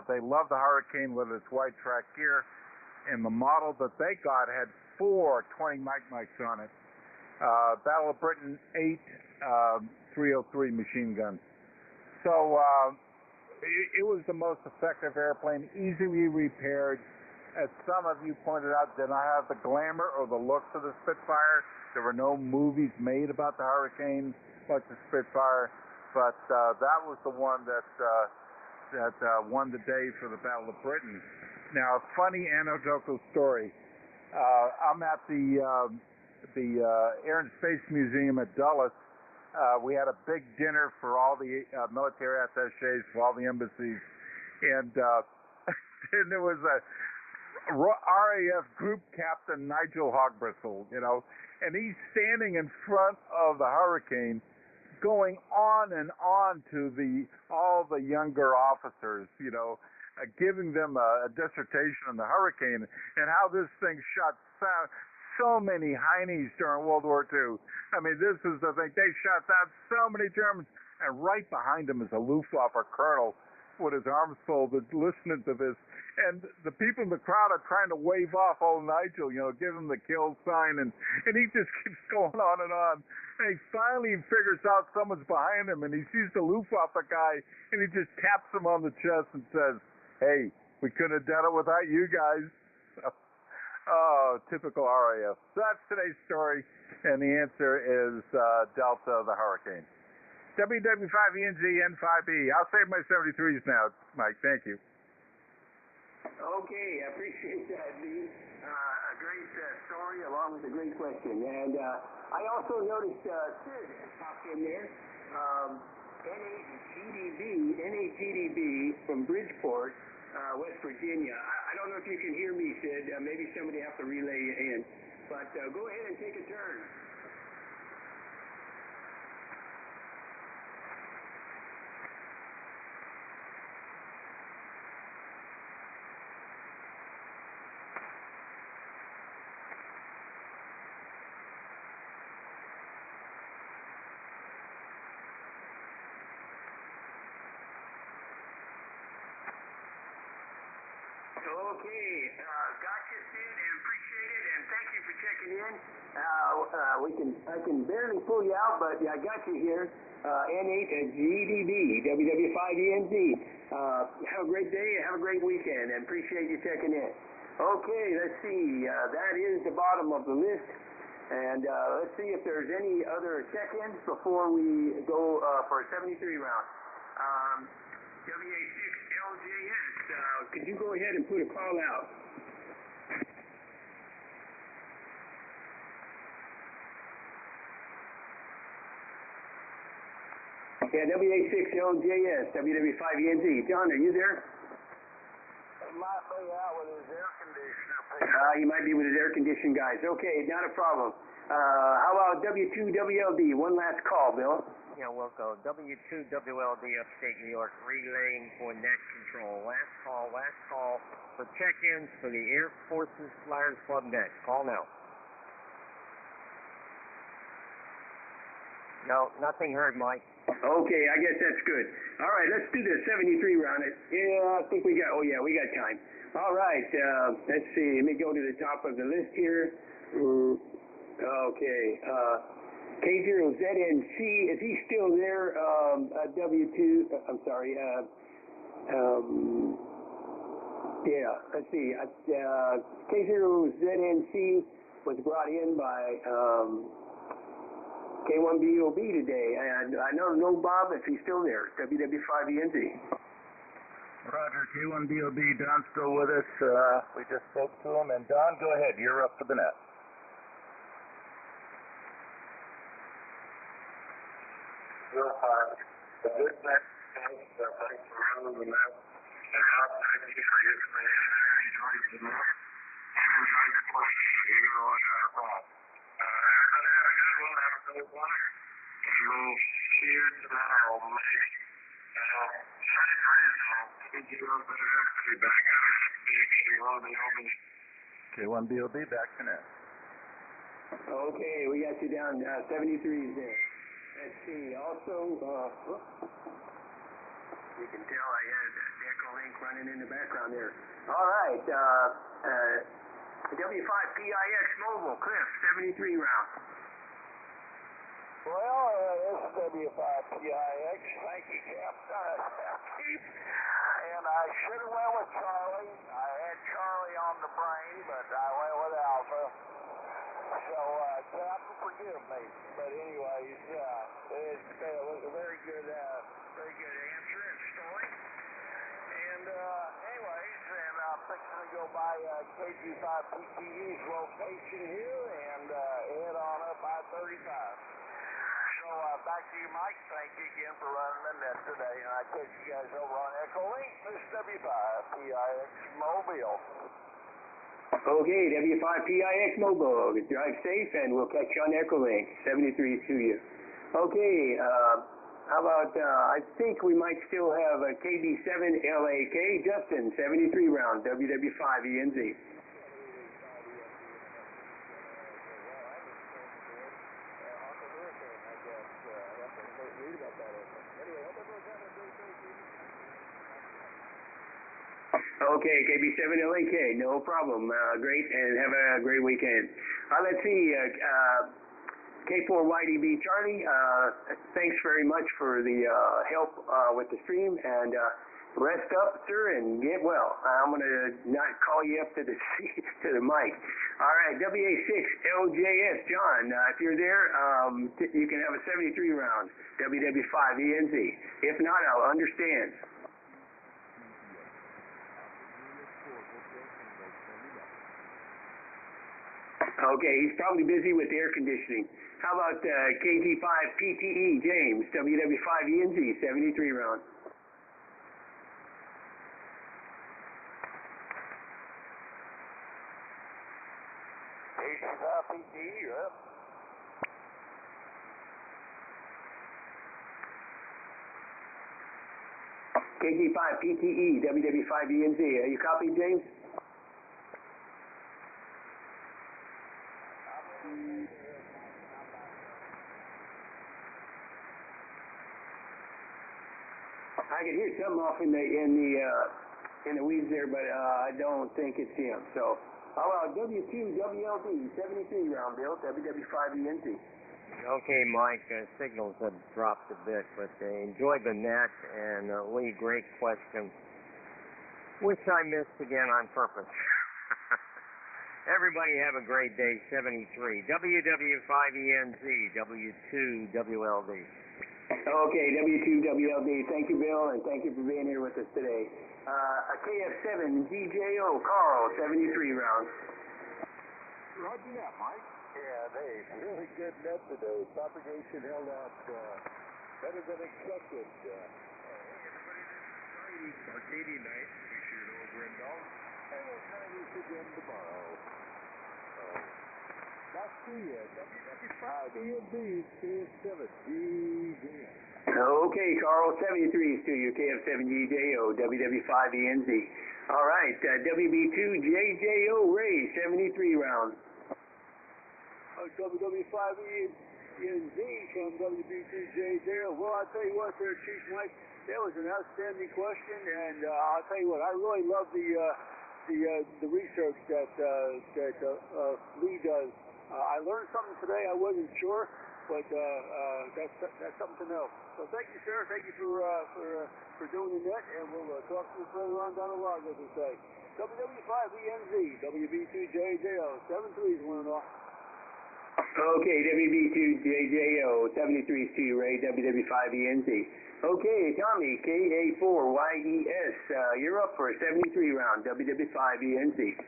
They loved the Hurricane with its white track gear, and the model that they got had 4 20 Mikes on it. Battle of Britain 8 303 machine guns. So it was the most effective airplane, easily repaired. As some of you pointed out, did not have the glamour or the looks of the Spitfire. There were no movies made about the Hurricane like the Spitfire, but that was the one that won the day for the Battle of Britain. Now, a funny anecdotal story. I'm at the Air and Space Museum at Dulles. We had a big dinner for all the military attachés, for all the embassies, and there was a RAF Group Captain Nigel Hogbristle, and he's standing in front of the Hurricane, going on and on to all the younger officers, giving them a dissertation on the Hurricane and how this thing shot so many Heinies during World War II. I mean, this is the thing. They shot down so many Germans, and right behind him is a Luftwaffe colonel with his arms folded, listening to this. And the people in the crowd are trying to wave off old Nigel, give him the kill sign, and he just keeps going on and on. And he finally figures out someone's behind him, and he sees the Luftwaffe guy, and he just taps him on the chest and says, "Hey, we couldn't have done it without you guys." Oh, typical RAF. So that's today's story, and the answer is Delta, the Hurricane. WW5ENZ N5B. I'll save my 73s now, Mike. Thank you.
Okay, I appreciate that, Dean. A great story along with a great question. And I also noticed Sid popped in there. NHGDB from Bridgeport, West Virginia. I don't know if you can hear me, Sid. Maybe somebody have to relay you in. But go ahead and take a turn. Okay, got you, Sid, and appreciate it, and thank you for checking in. I can barely pull you out, but I got you here. N8GDB, WW5ENZ. Have a great day, have a great weekend, and appreciate you checking in. Okay, let's see. That is the bottom of the list. And let's see if there's any other check-ins before we go for a 73 round. WA6LJS, could you go ahead and put a call out? Yeah, WA6LJS, WW5ENZ. John, are you there?
He might be out with his air conditioner.
He might be with his air conditioning guys. Okay, not a problem. How about W2WLD? One last call, Bill.
Yeah, we'll go. W2WLD upstate New York, relaying for net control. Last call for check-ins for the Air Force's Flyers Club net. Call now. No, nothing heard, Mike.
Okay, I guess that's good. All right, let's do the 73 round. Yeah, I think we got time. All right, let's see. Let me go to the top of the list here. Okay, K0ZNC, is he still there? W2, I'm sorry. Yeah, let's see. K0ZNC was brought in by K1BOB today, and I don't know Bob if he's still there. WW5ENZ.
Roger, K1BOB, Don's still with us. We just spoke to him, and Don, go ahead. You're up for the net.
Real fine. The good net, thanks for running the net. And Rob, thank you for giving me in there. Enjoyed the net. And enjoyed the questions. You know what I have wrong. Everybody have a good one. Have a good one. And we'll see you tomorrow, maybe.
K1BOB back to net.
Okay, we got you down 73s there. Let's see, also, you can tell I had Deco Link running in the background there. All right, W5PIX Mobile, Cliff, 73 round.
Well, this is W5PIX. Thank you, Captain. And I should have went with Charlie. I had Charlie on the brain, but I went with Alpha. So, Captain, forgive me. But anyways, it was a very good answer and story. And anyways, and I'm fixing to go by KG5PTE's location here and head on up I-35. So back to you, Mike. Thank you again for running the net today. And I catch you guys over on Echo Link. This is W5PIX Mobile.
Okay, W5PIX Mobile. Drive safe, and we'll catch you on Echo Link. 73 to you. Okay, how about, I think we might still have a KB7LAK. Justin, 73 round, WW5ENZ. Okay, KB7LAK, no problem. Great, and have a great weekend. Let's see, K4YDB Charlie, thanks very much for the help with the stream, and rest up, sir, and get well. I'm going to not call you up to the to the mic. All right, WA6LJS, John, if you're there, you can have a 73 round, WW5ENZ. If not, I'll understand. Okay, he's probably busy with air conditioning. How about KG5PTE, James, WW5ENZ, 73 round.
KG5PTE, you're up.
KG5PTE, WW5ENZ. Are you copied, James? I can hear something off in the weeds there, but I don't think it's him. So, how about W2WLD, 73 round, Bill, WW5ENZ.
Okay, Mike, signals have dropped a bit, but enjoyed the net, and Lee, great question. Which I missed again on purpose. Everybody have a great day. 73. WW5ENZ, W2WLD.
Okay, W2WLD. Thank you, Bill, and thank you for being here with us today. A KF7 DJO, Carl, 73 rounds.
Roger that, Mike. And a really good net today. Propagation held out better than expected. Hey, everybody, this is Friday, Arcadia night. Be sure to over and all. And we'll try this again tomorrow. Back to you, WW5ENZ, KF7 DJO.
Okay, Carl, 73s to you, KF7GJO, WW5ENZ. All right, WB2JJO, Ray, 73 rounds.
WW5ENZ from WB2JJO. Well, I'll tell you what there, Chief Mike, that was an outstanding question, and I'll tell you what, I really love the research that Lee does. I learned something today I wasn't sure, but that's something to know. So thank you, sir. Thank you for doing the net, and we'll talk to you further on down the line, as we say. WW5ENZ, WB2JJO, 73s, one and all.
Okay, WB2JJO, 73s to you, Ray, WW5ENZ. Okay, Tommy, K4YDB, you're up for a 73 round, WW5ENZ.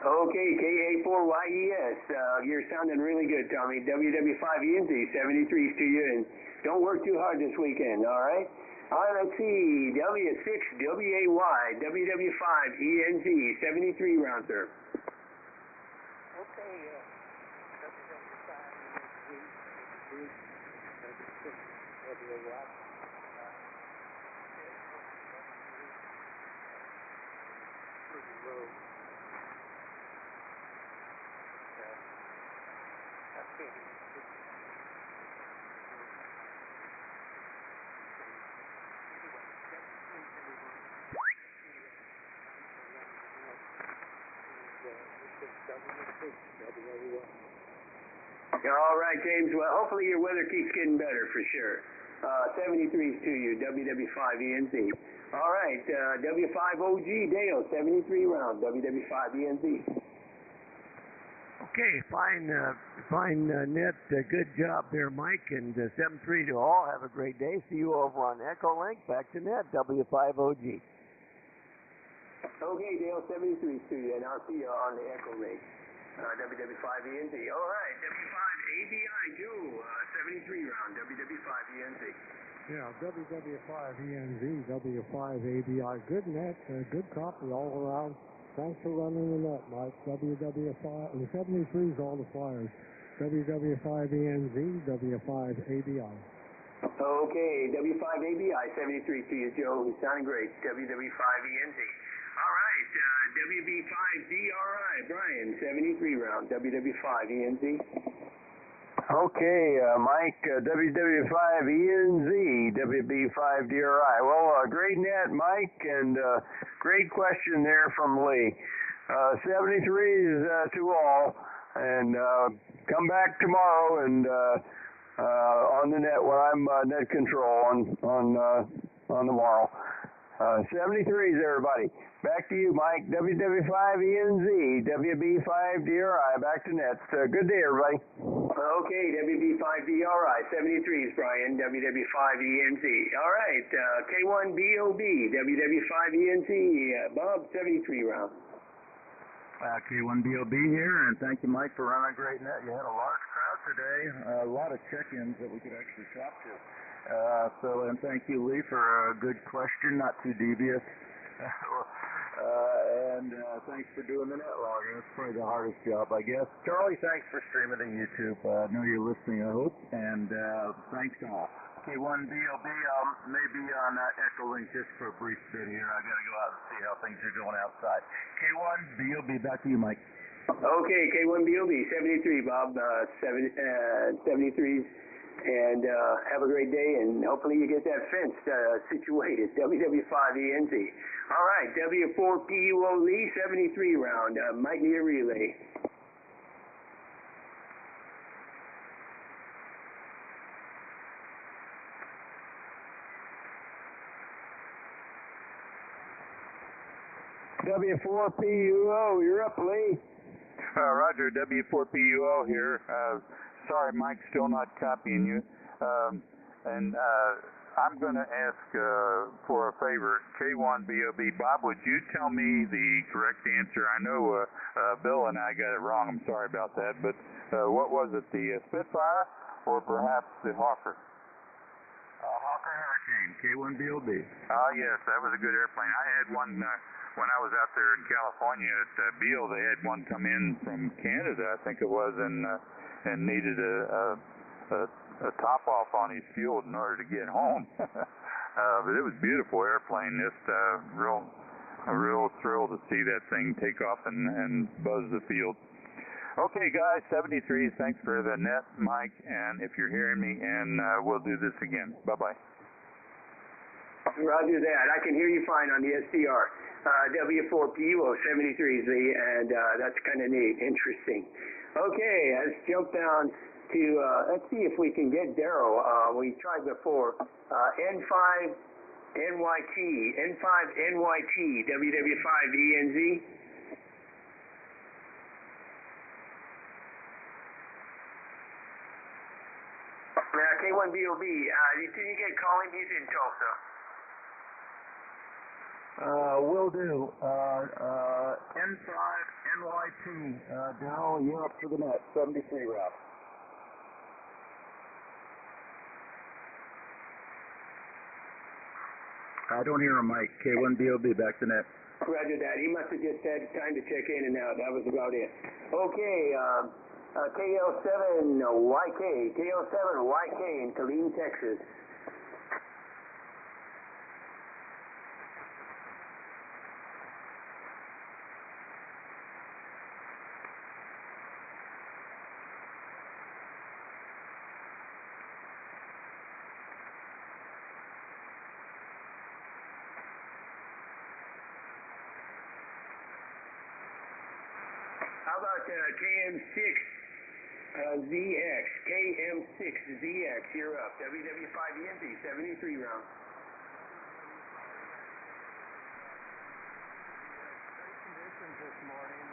Okay, K4YDB, you're sounding really good, Tommy. WW5ENZ, 73s to you, and don't work too hard this weekend, all right? All right, let's see, W6WAY, WW5ENZ, 73 rounds, sir.
Okay, WW5ENZ,
All right, James. Well, hopefully your weather keeps getting better for sure. 73s to you, WW5ENZ. All right, W5OG, Dale, 73 round, WW5ENZ.
Okay, fine net. Good job there, Mike, and 7-3 to all. Have a great day. See you over on Echo Link. Back to net, W5OG.
Okay, Dale, 73s to you, and I'll see you on the Echo Link. WW5ENZ. All right, W5ABI, Joe, 73 round, WW5ENZ.
Yeah, WW5ENZ, W5ABI. Good net, good copy all around. Thanks for running the net, Mike. WW5, and 73's all the flyers. WW5ENZ, W5ABI.
Okay, W5ABI, 73 to you, Joe. You're sounding great. WW5ENZ. All right, WB5DRI, Brian, 73 round, WW5ENZ.
Okay, Mike, WW5ENZ, WB5DRI. Well, great net, Mike, and great question there from Lee. 73s to all, and come back tomorrow and on the net when I'm net control on tomorrow. 73s, everybody. Back to you, Mike. WW5ENZ, WB5DRI, back to net. Good day, everybody.
Okay, WB5DRI, 73s, Brian, WW5ENZ. All right, K4YDB, WW5ENZ, Bob, 73 round.
K1BOB here, and thank you, Mike, for running a great net. You had a large crowd today, a lot of check-ins that we could actually talk to. And thank you, Lee, for a good question, not too devious. Thanks for doing the net logger. That's probably the hardest job, I guess. Charlie, thanks for streaming to YouTube. I know you're listening, I hope, and thanks all. K1BOB, maybe on Echolink just for a brief bit here. I got to go out and see how things are going outside. K1BOB, back to you, Mike.
Okay, K1BOB, 73, Bob, 73s, and have a great day, and hopefully you get that fence situated, WW5ENZ. All right, W4PUO Lee, 73 round, Mike near relay.
W4PUO, you're up, Lee.
Roger, W4PUO here. Sorry, Mike's still not copying you. I'm going to ask for a favor. K1BOB, Bob, would you tell me the correct answer? I know Bill and I got it wrong. I'm sorry about that. But what was it, the Spitfire or perhaps the Hawker?
Hawker Hurricane, K1BOB.
Oh, yes, that was a good airplane. I had one when I was out there in California at Beale. They had one come in from Canada, I think it was, and needed a top off on his fuel in order to get home. But it was a beautiful airplane. Just a real thrill to see that thing take off and buzz the field. Okay, guys, 73s, thanks for the net, Mike, and if you're hearing me, and we'll do this again. Bye-bye.
Roger that. I can hear you fine on the SDR. W4PUO 73s, Lee, and that's kind of neat, interesting. Okay, let's jump down to, let's see if we can get Darrow. We tried before. N5NYT, N5NYT, WW5ENZ. K1BOB, can you get calling? He's in Tulsa.
Will do. N5NYT, Darrell, you're up for the net, 73 route. I don't hear him, Mike. K1BOB, back to net.
Roger that. He must have just had time to check in and out. That was about it. Okay, KL7YK in Killeen, Texas. How about KM6ZX? KM6ZX, you're up. WW5ENZ, 73 round.
Conditions this morning.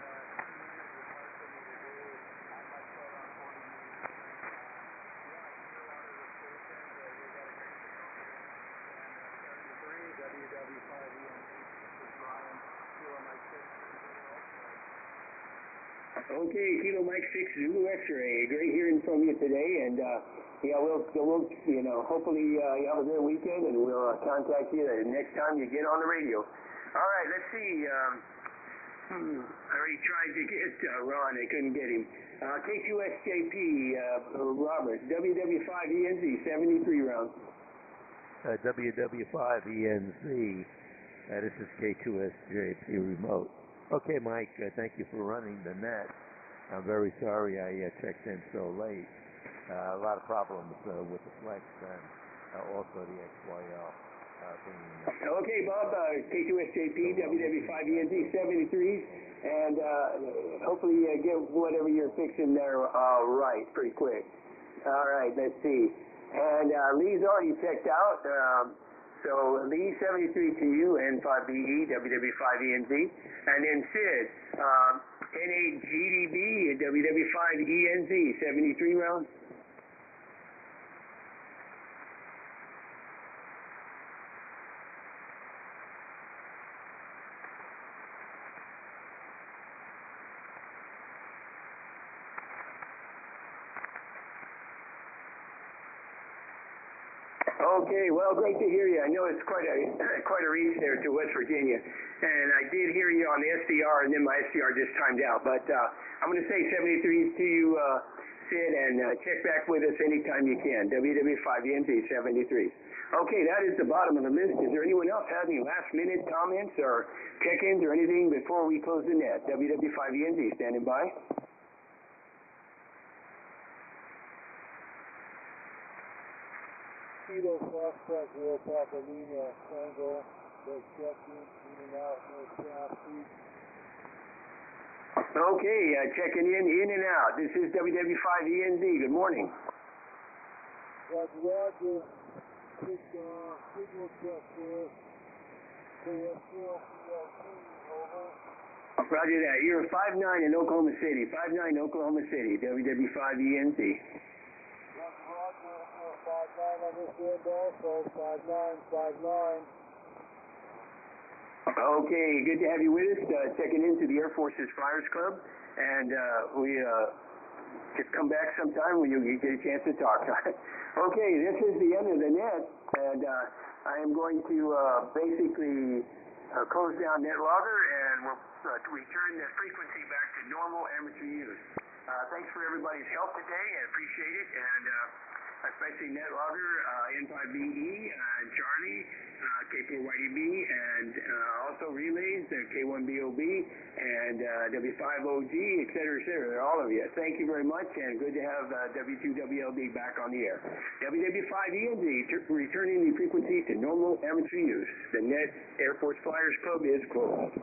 Okay, Kilo Mike 6 Zulu X-Ray. Great hearing from you today, and we'll hopefully you have a good weekend, and we'll contact you the next time you get on the radio. All right, let's see. I already tried to get Ron, I couldn't get him. K2SJP, Robert, WW5ENZ, 73 round.
WW5ENZ. This is K2SJP remote. Okay, Mike, thank you for running the net. I'm very sorry I checked in so late. A lot of problems with the flex and also the XYL.
Okay, Bob, K2SJP, WW5ENZ, 73s, and hopefully get whatever you're fixing there right pretty quick. All right, let's see. And Lee's already checked out. So Lee, 73 to you, N5BE, WW5ENZ. And then Sid, N8GDB, WW5ENZ, 73 round. Okay, well, great to hear you. I know it's quite a reach there to West Virginia, and I did hear you on the SDR, and then my SDR just timed out. But I'm going to say 73 to you, Sid, and check back with us anytime you can. WW5ENZ 73. Okay, that is the bottom of the list. Is there anyone else have any last-minute comments or check-ins or anything before we close the net? WW5ENZ standing by.
Kilo Prospect, Will Papa Lima, Tango, they're checking in and out, no traffic.
Okay, checking in and out. This is WW5ENZ. Good morning.
Roger. Quick signal check here. KS4, over.
Roger that. You're 5-9 in Oklahoma City. 5-9 Oklahoma City. WW5ENZ.
Roger, 5-9 on this end also. 5-9.
Okay, good to have you with us. Checking into the Air Force's Flyers Club. And we just come back sometime when you get a chance to talk. Okay, this is the end of the net. And I am going to basically close down NetLogger, and we'll return the frequency back to normal amateur use. Thanks for everybody's help today. I appreciate it. And especially NetLogger, N5BE, Charlie, K4YDB, and also relays, K1BOB, and W5OG, et cetera, all of you. Thank you very much, and good to have W2WLD back on the air. WW5ENZ, returning the frequency to normal amateur use. The Net Air Force Flyers Club is closed.